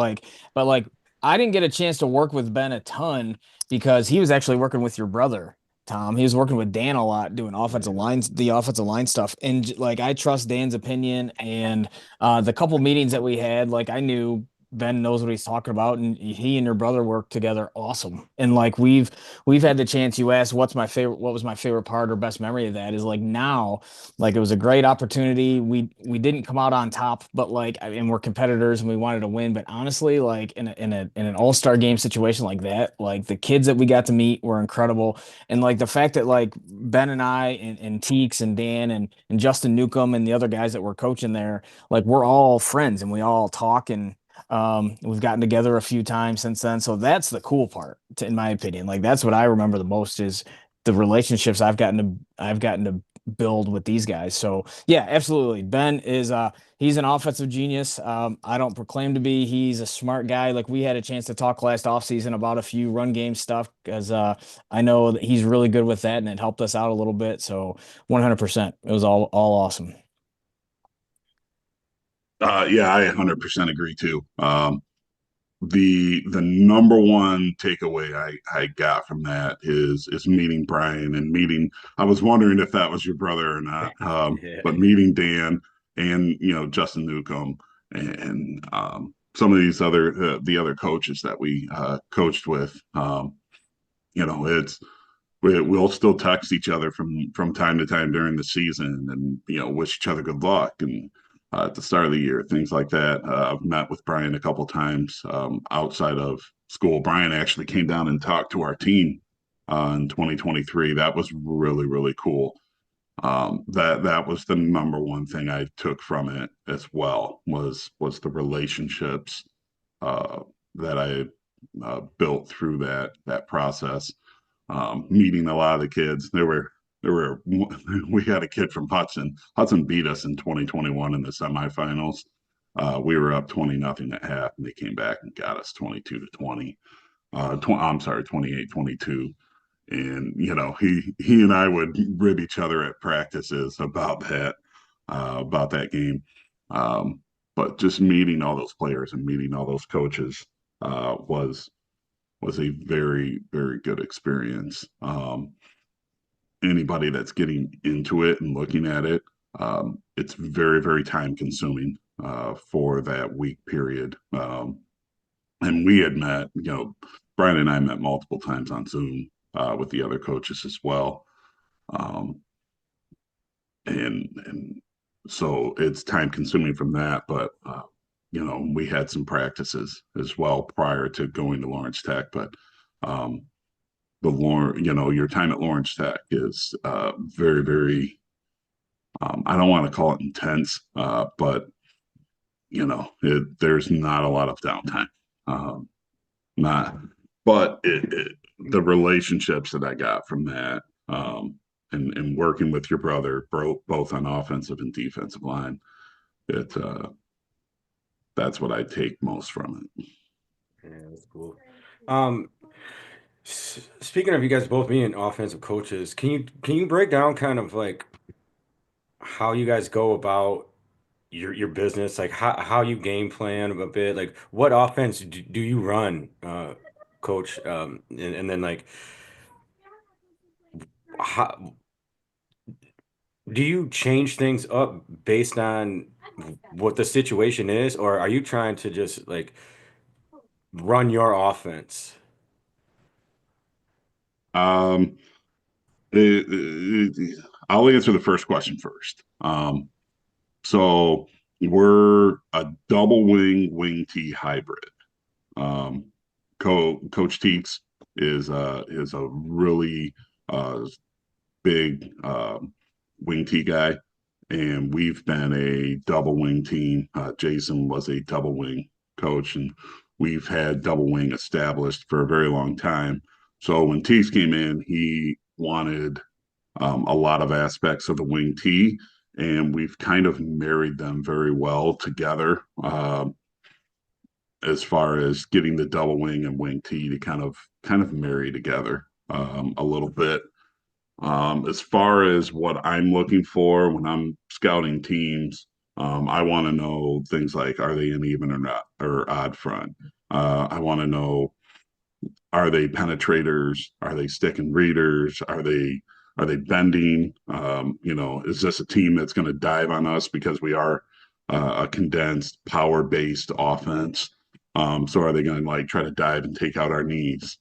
S2: I didn't get a chance to work with Ben a ton because he was actually working with your brother, Tom. He was working with Dan a lot, doing the offensive line stuff. And like, I trust Dan's opinion. And the couple meetings that we had, like, I knew Ben knows what he's talking about, and he and your brother work together awesome. And like, we've had the chance. You asked, what was my favorite part or best memory of that? Is like now. Like it was a great opportunity. We didn't come out on top, but like and we're competitors and we wanted to win. But honestly, like in an all-star game situation like that, like the kids that we got to meet were incredible. And like the fact that like Ben and I and Teeks and Dan and Justin Newcomb and the other guys that were coaching there, like we're all friends and we all talk and we've gotten together a few times since then. So that's the cool part, in my opinion. Like that's what I remember the most is the relationships I've gotten to build with these guys. So yeah, absolutely. Ben is he's an offensive genius. I don't proclaim to be. He's a smart guy. Like we had a chance to talk last offseason about a few run game stuff because I know that he's really good with that and it helped us out a little bit. So 100%. It was all awesome.
S3: Yeah, I 100% agree too. The number one takeaway I got from that is meeting Brian and meeting. I was wondering if that was your brother or not,
S1: Yeah.
S3: but meeting Dan and Justin Newcomb and some of these other the other coaches that we coached with. It's we'll still text each other from time to time during the season and wish each other good luck and at the start of the year, things like that. I've met with Brian a couple times outside of school. Brian actually came down and talked to our team in 2023. That was really really cool. That was the number one thing I took from it as well was the relationships uh, that I built through that process, meeting a lot of the kids. We had a kid from Hudson. Hudson beat us in 2021 in the semifinals. We were up 20-0 at half, and they came back and got us 22-20. I'm sorry, 28-22. And he and I would rib each other at practices about that game. But just meeting all those players and meeting all those coaches was a very, very good experience. Anybody that's getting into it and looking at it, it's very, very time consuming for that week period. And we had met, Brian and I met multiple times on Zoom with the other coaches as well. Um, and so it's time consuming from that, but we had some practices as well prior to going to Lawrence Tech, but um, your time at Lawrence Tech is very, very, I don't want to call it intense, but there's not a lot of downtime. Um, not, but the relationships that I got from that, and working with your brother, both on offensive and defensive line, it that's what I take most from it.
S1: Yeah, that's cool. Um, Speaking of you guys both being offensive coaches, can you break down kind of like how you guys go about your business, like how you game plan a bit, like what offense do you run, coach? And then like how do you change things up based on what the situation is, or are you trying to just like run your offense?
S3: Um, it- I'll answer the first question first. So we're a double wing T hybrid. Um, Coach Teets is a really uh, big wing T guy, and we've been a double wing team. Jason was a double wing coach, and we've had double wing established for a very long time. So when Teets came in, he wanted a lot of aspects of the wing T, and we've kind of married them very well together. As far as getting the double wing and wing T to kind of marry together a little bit. As far as what I'm looking for when I'm scouting teams, I want to know things like, are they an even or not or odd front? I want to know, are they penetrators? Are they stick and readers? Are they bending? Is this a team that's going to dive on us because we are a condensed power based offense? So are they going to like try to dive and take out our needs?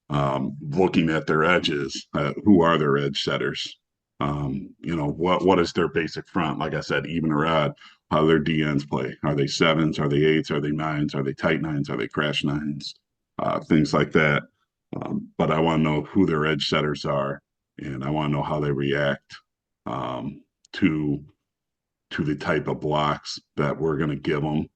S3: Looking at their edges, who are their edge setters? What is their basic front? Like I said, even or odd, how their DNs play. Are they sevens? Are they eights? Are they nines? Are they tight nines? Are they crash nines? Things like that. But I want to know who their edge setters are, and I want to know how they react um, to the type of blocks that we're going to give them.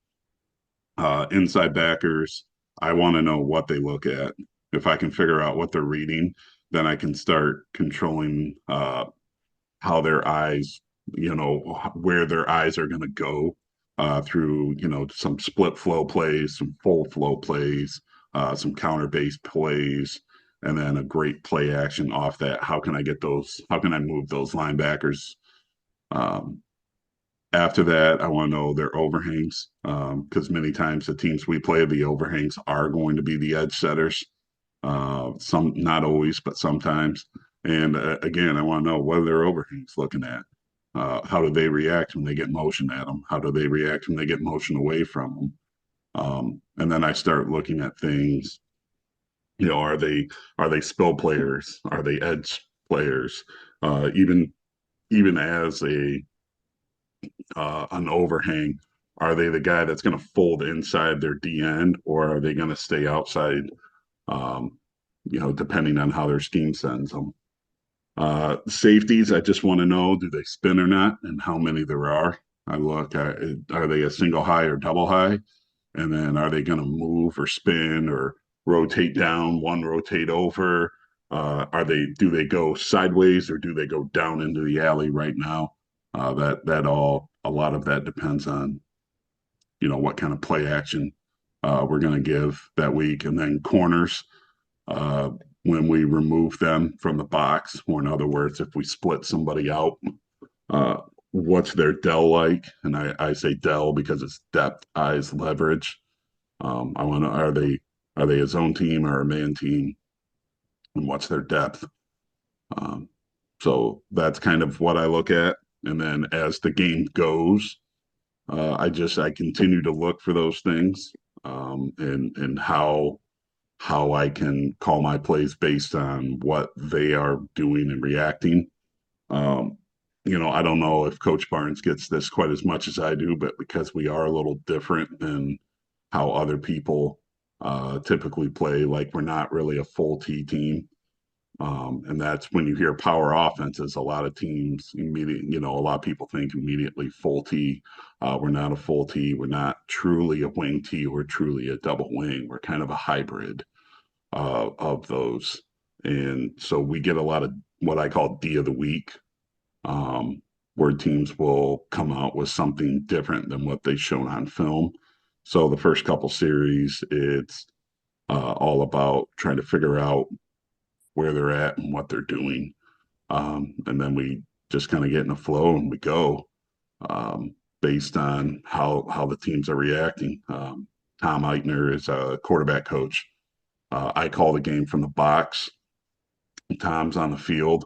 S3: Inside backers, I want to know what they look at. If I can figure out what they're reading, then I can start controlling how their eyes, where their eyes are going to go through, some split flow plays, some full flow plays, some counter based plays, and then a great play action off that. How can I get those? How can I move those linebackers? Um, After that, I want to know their overhangs because many times the teams we play, the overhangs are going to be the edge setters. Some, not always, but sometimes. And again, I want to know what are their overhangs looking at. How do they react when they get motion at them? How do they react when they get motion away from them? And then I start looking at things. Are they spill players? Are they edge players? Even as a an overhang, are they the guy that's going to fold inside their D end, or are they going to stay outside? Um, Depending on how their scheme sends them. Safeties, I just want to know, do they spin or not, and how many there are. I look at, are they a single high or double high, and then are they going to move or spin or rotate down, one rotate over? Do they go sideways or do they go down into the alley right now? A lot of that depends on what kind of play action we're going to give that week. And then corners, uh, when we remove them from the box, or in other words, if we split somebody out, uh, what's their Dell like? And I say Dell because it's depth, eyes, leverage. I want to, are they a zone team or a man team? And what's their depth? Um, so that's kind of what I look at. And then as the game goes, I continue to look for those things, and how I can call my plays based on what they are doing and reacting. Um, I don't know if Coach Barnes gets this quite as much as I do, but because we are a little different than how other people typically play, like we're not really a full T team. And that's when you hear power offenses, a lot of teams immediately, a lot of people think immediately full T. We're not a full T. We're not truly a wing T. We're truly a double wing. We're kind of a hybrid of those. And so we get a lot of what I call D of the week, where teams will come out with something different than what they've shown on film. So the first couple series, it's all about trying to figure out where they're at and what they're doing. And then we just kind of get in a flow and we go. Um, based on how the teams are reacting. Tom Eichner is a quarterback coach. I call the game from the box. Tom's on the field,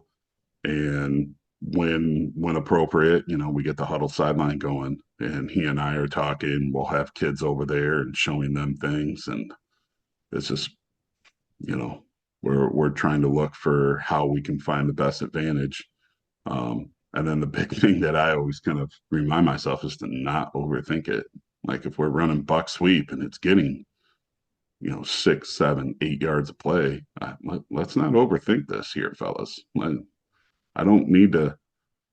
S3: and when appropriate, we get the huddle sideline going, and he and I are talking. We'll have kids over there and showing them things, and it's just you know we're trying to look for how we can find the best advantage. And then the big thing that I always kind of remind myself is to not overthink it. Like if we're running buck sweep and it's getting 6, 7, 8 yards of play, let's not overthink this here, fellas. I don't need to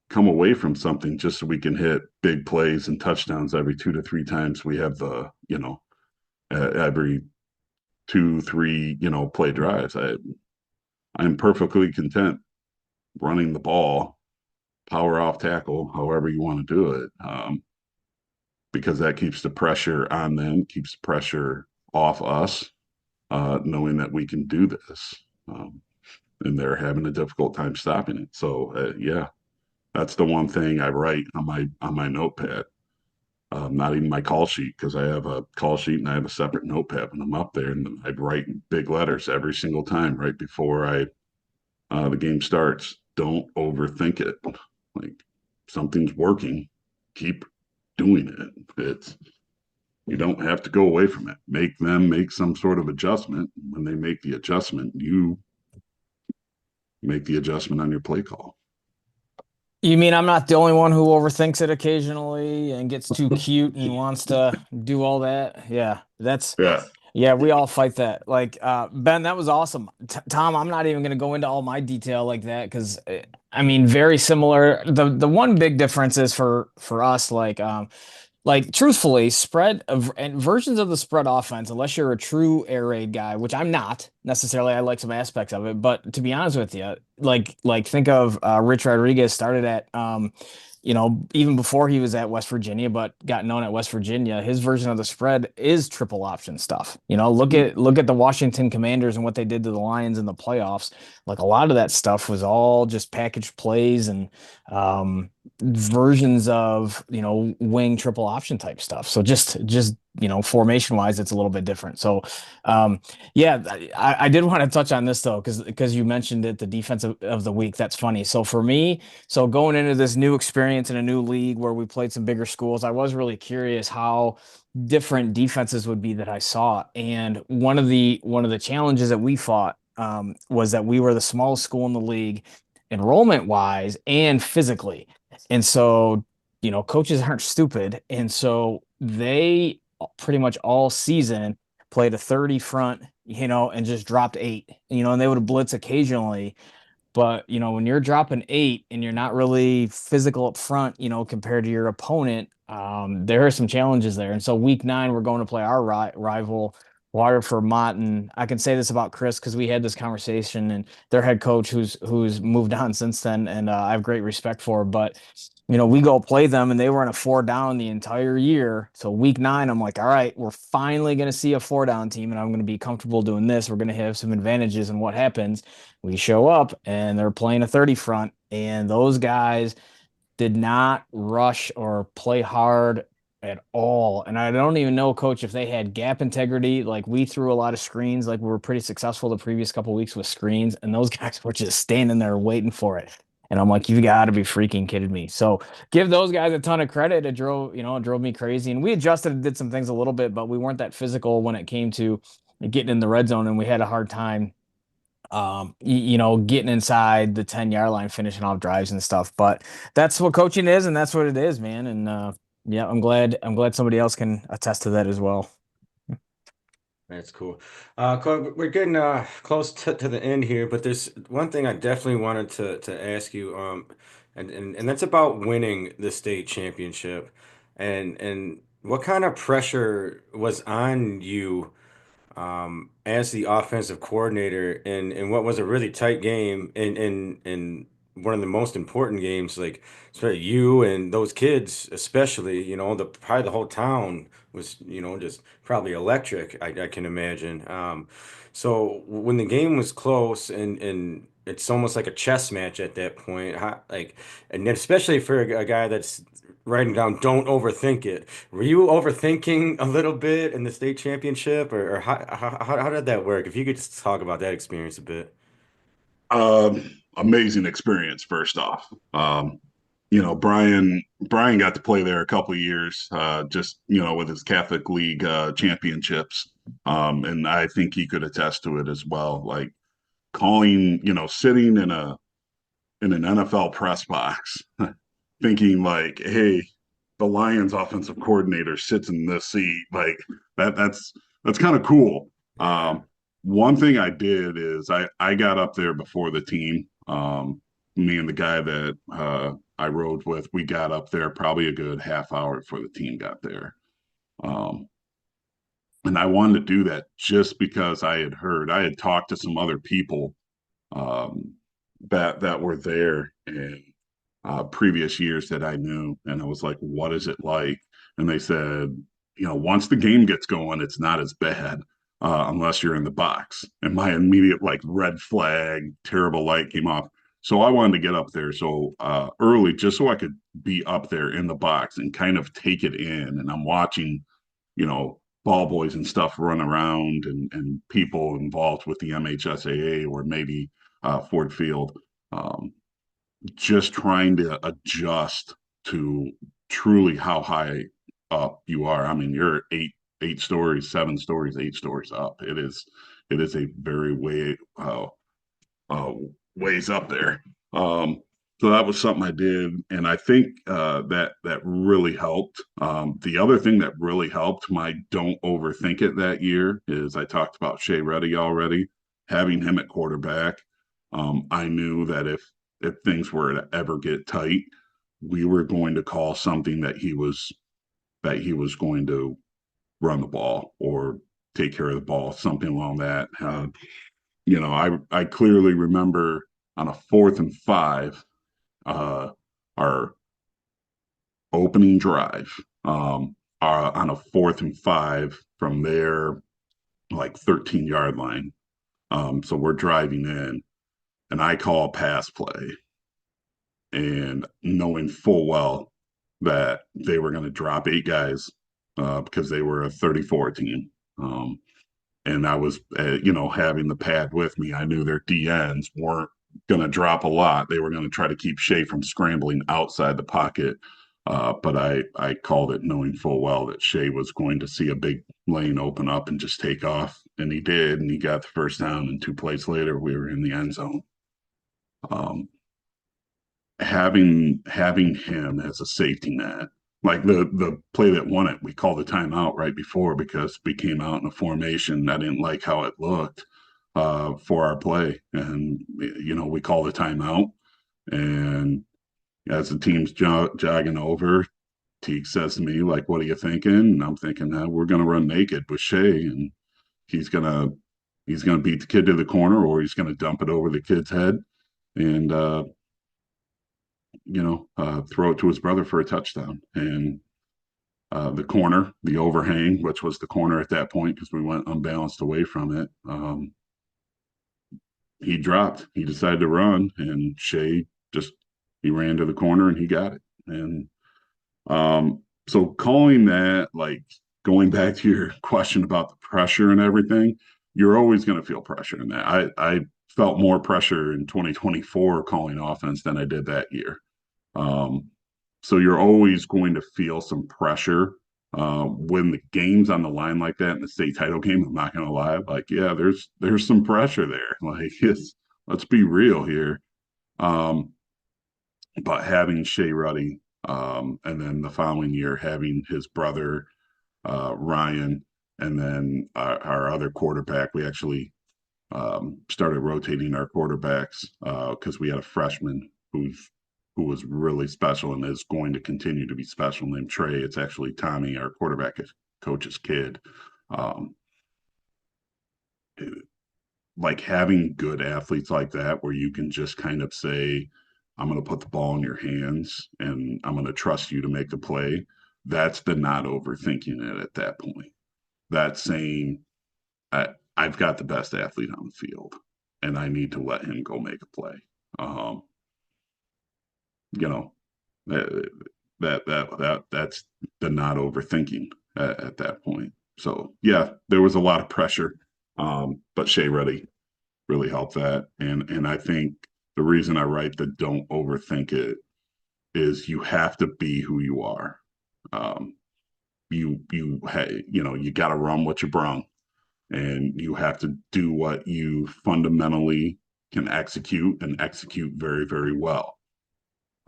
S3: come away from something just so we can hit big plays and touchdowns every 2 to 3 times we have every 2, 3 play drives. I'm perfectly content running the ball, power off tackle, however you want to do it, because that keeps the pressure on them, keeps the pressure off us, knowing that we can do this. And they're having a difficult time stopping it. So yeah, that's the one thing I write on my notepad. Not even my call sheet, because I have a call sheet and I have a separate notepad when I'm up there, and I write in big letters every single time right before the game starts. Don't overthink it. Like something's working, keep doing it. You don't have to go away from it. Make them make some sort of adjustment. When they make the adjustment, you make the adjustment on your play call.
S2: You mean I'm not the only one who overthinks it occasionally and gets too cute and wants to do all that?
S3: Yeah.
S2: Yeah, we all fight that. Like, Ben, that was awesome. Tom, I'm not even going to go into all my detail like that because, I mean, very similar. The one big difference is for us, like truthfully, spread of and versions of the spread offense, unless you're a true air raid guy, which I'm not necessarily. I like some aspects of it, but to be honest with you, like think of Rich Rodriguez started at even before he was at West Virginia, but got known at West Virginia. His version of the spread is triple option stuff. Look at the Washington Commanders and what they did to the Lions in the playoffs. Like a lot of that stuff was all just packaged plays and versions of wing triple option type stuff. So just formation wise, it's a little bit different. So yeah, I did want to touch on this though, because you mentioned it, the defense of the week. That's funny. So for me, so going into this new experience in a new league where we played some bigger schools, I was really curious how different defenses would be that I saw. And one of the challenges that we fought was that we were the smallest school in the league, enrollment wise and physically. And so, coaches aren't stupid. And so they pretty much all season played a 30 front, and just dropped eight, and they would blitz occasionally. But, when you're dropping eight and you're not really physical up front, compared to your opponent, there are some challenges there. And so week 9, we're going to play our rival, Waterford Mott. And I can say this about Chris because we had this conversation, and their head coach who's moved on since then, and I have great respect for. But we go play them, and they were in a 4 down the entire year. So week 9, I'm like, all right, we're finally going to see a 4 down team, and I'm going to be comfortable doing this. We're going to have some advantages. And what happens? We show up, and they're playing a 30 front, and those guys did not rush or play hard at all. And I don't even know, coach, if they had gap integrity. Like we threw a lot of screens, like we were pretty successful the previous couple weeks with screens, and those guys were just standing there waiting for it. And I'm like, you got to be freaking kidding me. So give those guys a ton of credit. It drove me crazy. And we adjusted and did some things a little bit, but we weren't that physical when it came to getting in the red zone, and we had a hard time getting inside the 10-yard line, finishing off drives and stuff. But that's what coaching is, and that's what it is, man. And yeah, I'm glad somebody else can attest to that as well.
S1: That's cool. We're getting close to the end here, but there's one thing I definitely wanted to ask you, and that's about winning the state championship, and what kind of pressure was on you as the offensive coordinator in what was a really tight game in one of the most important games, like so you and those kids especially, probably the whole town was, just probably electric, I can imagine. So when the game was close and it's almost like a chess match at that point. Like, and then especially for a guy that's writing down, don't overthink it. Were you overthinking a little bit in the state championship, or how did that work? If you could just talk about that experience a bit.
S3: Amazing experience, first off. Brian got to play there a couple of years, just, with his Catholic League championships. And I think he could attest to it as well. Like calling, sitting in an NFL press box, thinking like, hey, the Lions offensive coordinator sits in this seat. Like that's kind of cool.
S1: Yeah.
S3: One thing I did is I got up there before the team. Me and the guy that I rode with, we got up there probably a good half hour before the team got there. Um, and I wanted to do that just because I had talked to some other people um, that were there and previous years that I knew, and I was like, "What is it like?" And they said, once the game gets going, it's not as bad unless you're in the box. And my immediate like red flag, terrible light came off. So I wanted to get up there so early, just so I could be up there in the box and kind of take it in. And I'm watching, ball boys and stuff run around and people involved with the MHSAA or maybe Ford Field, um, just trying to adjust to truly how high up you are. I mean, you're eight stories, 7 stories, 8 stories up. It is a very uh, ways up there. Um, so that was something I did, and I think that really helped. The other thing that really helped my don't overthink it that year is I talked about Shea Reddy already. Having him at quarterback, I knew that if things were to ever get tight, we were going to call something that he was going to run the ball or take care of the ball, something along that. I clearly remember on a 4th and 5, uh, our opening drive, on a 4th and 5 from their like 13-yard line. So we're driving in, and I call a pass play, and knowing full well that they were going to drop 8 guys because they were a 34 team. And I was, having the pad with me. I knew their DNs weren't going to drop a lot. They were going to try to keep Shea from scrambling outside the pocket. But I called it knowing full well that Shea was going to see a big lane open up and just take off. And he did. And he got the first down. And 2 plays later, we were in the end zone. Having him as a safety net, like the play that won it, we called the timeout right before because we came out in a formation. I didn't like how it looked for our play, and we called the timeout. And as the team's jogging over, Teague says to me, like, "What are you thinking?" And I'm thinking that we're going to run naked with Shea, and he's gonna he's gonna beat the kid to the corner, or he's going to dump it over the kid's head, and throw it to his brother for a touchdown. And the corner, the overhang, which was the corner at that point because we went unbalanced away from it, he dropped. He decided to run, and Shea he ran to the corner and he got it. And so calling that, like going back to your question about the pressure and everything, you're always going to feel pressure in that. I felt more pressure in 2024 calling offense than I did that year. Um, so you're always going to feel some pressure when the game's on the line like that in the state title game. I'm not going to lie, like yeah, there's some pressure there. Like let's be real here. Um, but having Shea Ruddy, and then the following year having his brother Ryan, and then our other quarterback, we actually started rotating our quarterbacks because we had a freshman who was really special and is going to continue to be special named Trey. It's actually Tommy, our quarterback coach's kid. Um, like having good athletes like that, where you can just kind of say, I'm going to put the ball in your hands and I'm going to trust you to make the play. That's the not overthinking it at that point. That's saying, I've got the best athlete on the field. and I need to let him go make a play. You know, that's the not overthinking at that point. So yeah, there was a lot of pressure, but Shea really helped that, and I think the reason I write the don't overthink it is you have to be who you are. Um, you got to run what you brung, and you have to do what you fundamentally can execute and execute very, very well.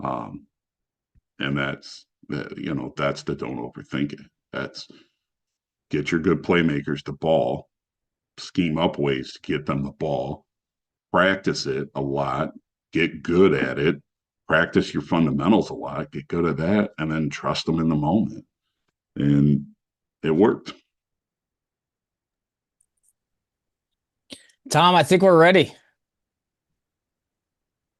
S3: Um, and that's the don't overthink it. That's get your good playmakers the ball, scheme up ways to get them the ball, practice it a lot, get good at it, practice your fundamentals a lot, get good at that, and then trust them in the moment. And it worked.
S2: Tom, I think we're ready.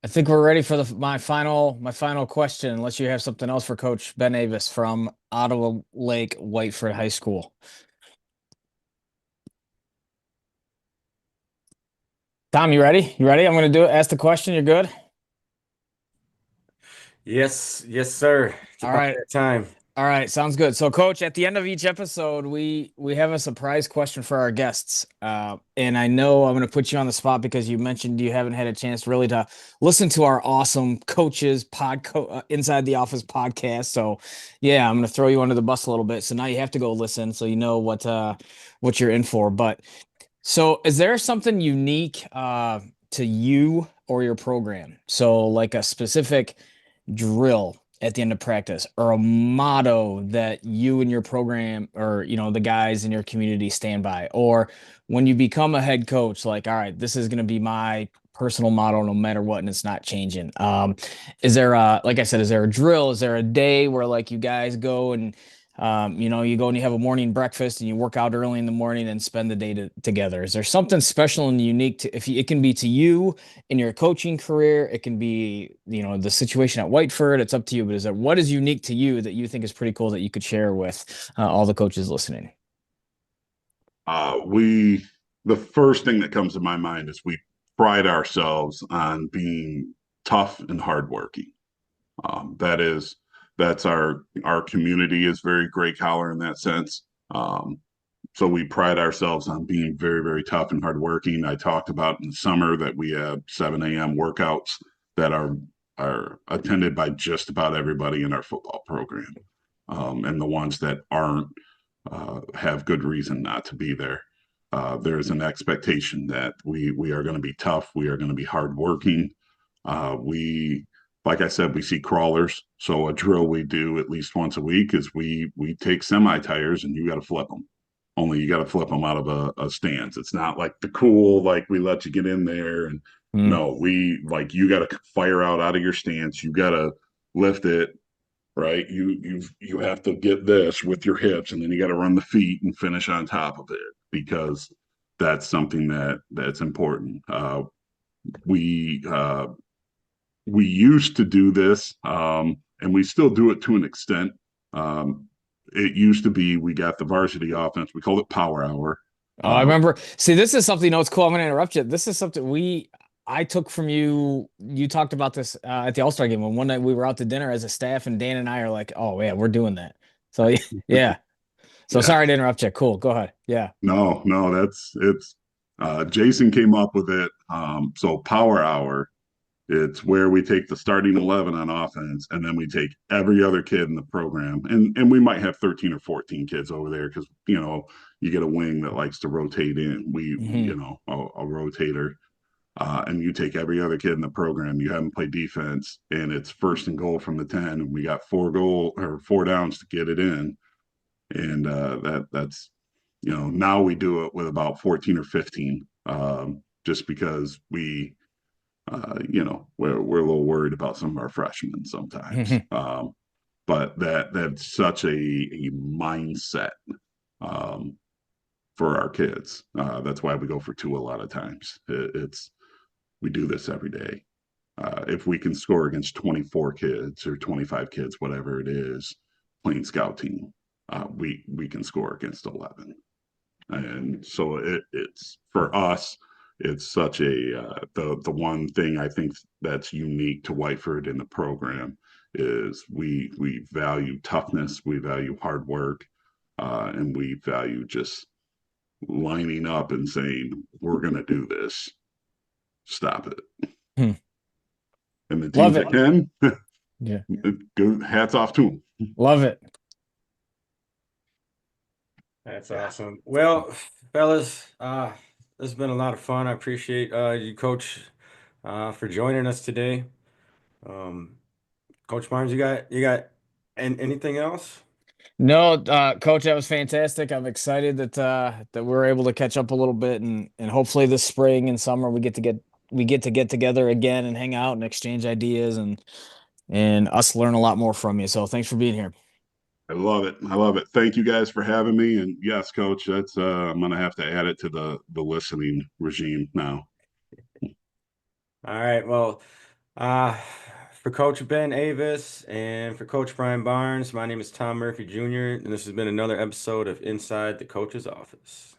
S2: I think we're ready for my final question, unless you have something else for Coach Ben Avis from Ottawa Lake Whiteford High School. Tom, you ready? You ready? I'm going to do it. Ask the question. You're good?
S1: Yes, sir. It's
S2: All
S1: about
S2: right.
S1: that time.
S2: All right, sounds good. So, Coach, at the end of each episode, we have a surprise question for our guests. And I know I'm going to put you on the spot because you mentioned you haven't had a chance really to listen to our awesome coaches Inside the Office podcast. So, yeah, I'm going to throw you under the bus a little bit. So now you have to go listen, so you know what you're in for. But so, is there something unique to you or your program? So, like a specific drill at the end of practice or a motto that you and your program or the guys in your community stand by, or when you become a head coach, like, all right, this is going to be my personal motto no matter what, and it's not changing. Is there like I said, is there a drill? Is there a day where like you guys go and you go and you have a morning breakfast and you work out early in the morning and spend the day together? Is there something special and unique it can be to you in your coaching career? It can be, the situation at Whiteford. It's up to you. But what is unique to you that you think is pretty cool that you could share with all the coaches listening?
S3: The first thing that comes to my mind is we pride ourselves on being tough and hardworking. That is, that's our community is very gray collar in that sense. So we pride ourselves on being very, very tough and hardworking. I talked about in the summer that we have 7 a.m. workouts that are attended by just about everybody in our football program, and the ones that aren't have good reason not to be there. There's an expectation that we are going to be tough. We are going to be hardworking. We like I said, we see crawlers. So a drill we do at least once a week is we take semi tires and you got to flip them. Only you got to flip them out of a stance. It's not like the cool, like we let you get in there and no, we like you got to fire out of your stance. You got to lift it, right? You have to get this with your hips, and then you got to run the feet and finish on top of it because that's something that's important. We used to do this, and we still do it to an extent. It used to be we got the varsity offense. We called it Power Hour.
S2: Oh, I remember. See, this is something. It's cool. I'm going to interrupt you. This is something I took from you. You talked about this at the All-Star game when one night we were out to dinner as a staff, and Dan and I are like, "Oh yeah, we're doing that." So yeah. So
S3: Yeah.
S2: sorry to interrupt you. Cool. Go ahead. Yeah.
S3: No, it's Jason came up with it. So Power Hour, it's where we take the starting 11 on offense, and then we take every other kid in the program, and we might have 13 or 14 kids over there because you get a wing that likes to rotate in. A rotator, and you take every other kid in the program. You have them play defense, and it's first and goal from the 10, and we got 4 downs to get it in, and that's now we do it with about 14 or 15, just because we're a little worried about some of our freshmen sometimes. But that's such a mindset for our kids. That's why we go for 2 a lot of times. We do this every day. If we can score against 24 kids or 25 kids, whatever it is, playing scout team, we can score against 11. And so it's for us, it's such a the one thing I think that's unique to Whiteford in the program is we value toughness, we value hard work, and we value just lining up and saying we're going to do this. Stop it.
S2: Hmm.
S3: And the teams
S2: Love
S3: that
S2: it.
S3: can,
S2: Yeah.
S3: good hats off to them.
S2: Love it.
S1: That's awesome. Well, fellas, this has been a lot of fun. I appreciate you, Coach, for joining us today. Um, Coach Barnes, you got anything else?
S2: No, Coach, that was fantastic. I'm excited that we're able to catch up a little bit, and hopefully this spring and summer we get to get together again and hang out and exchange ideas and us learn a lot more from you. So thanks for being here.
S3: I love it. I love it. Thank you guys for having me. And yes, coach, that's I'm gonna have to add it to the listening regime now.
S1: All right. Well, uh, for Coach Ben Avis and for Coach Brian Barnes, my name is Tom Murphy Jr., and this has been another episode of Inside the Coach's Office.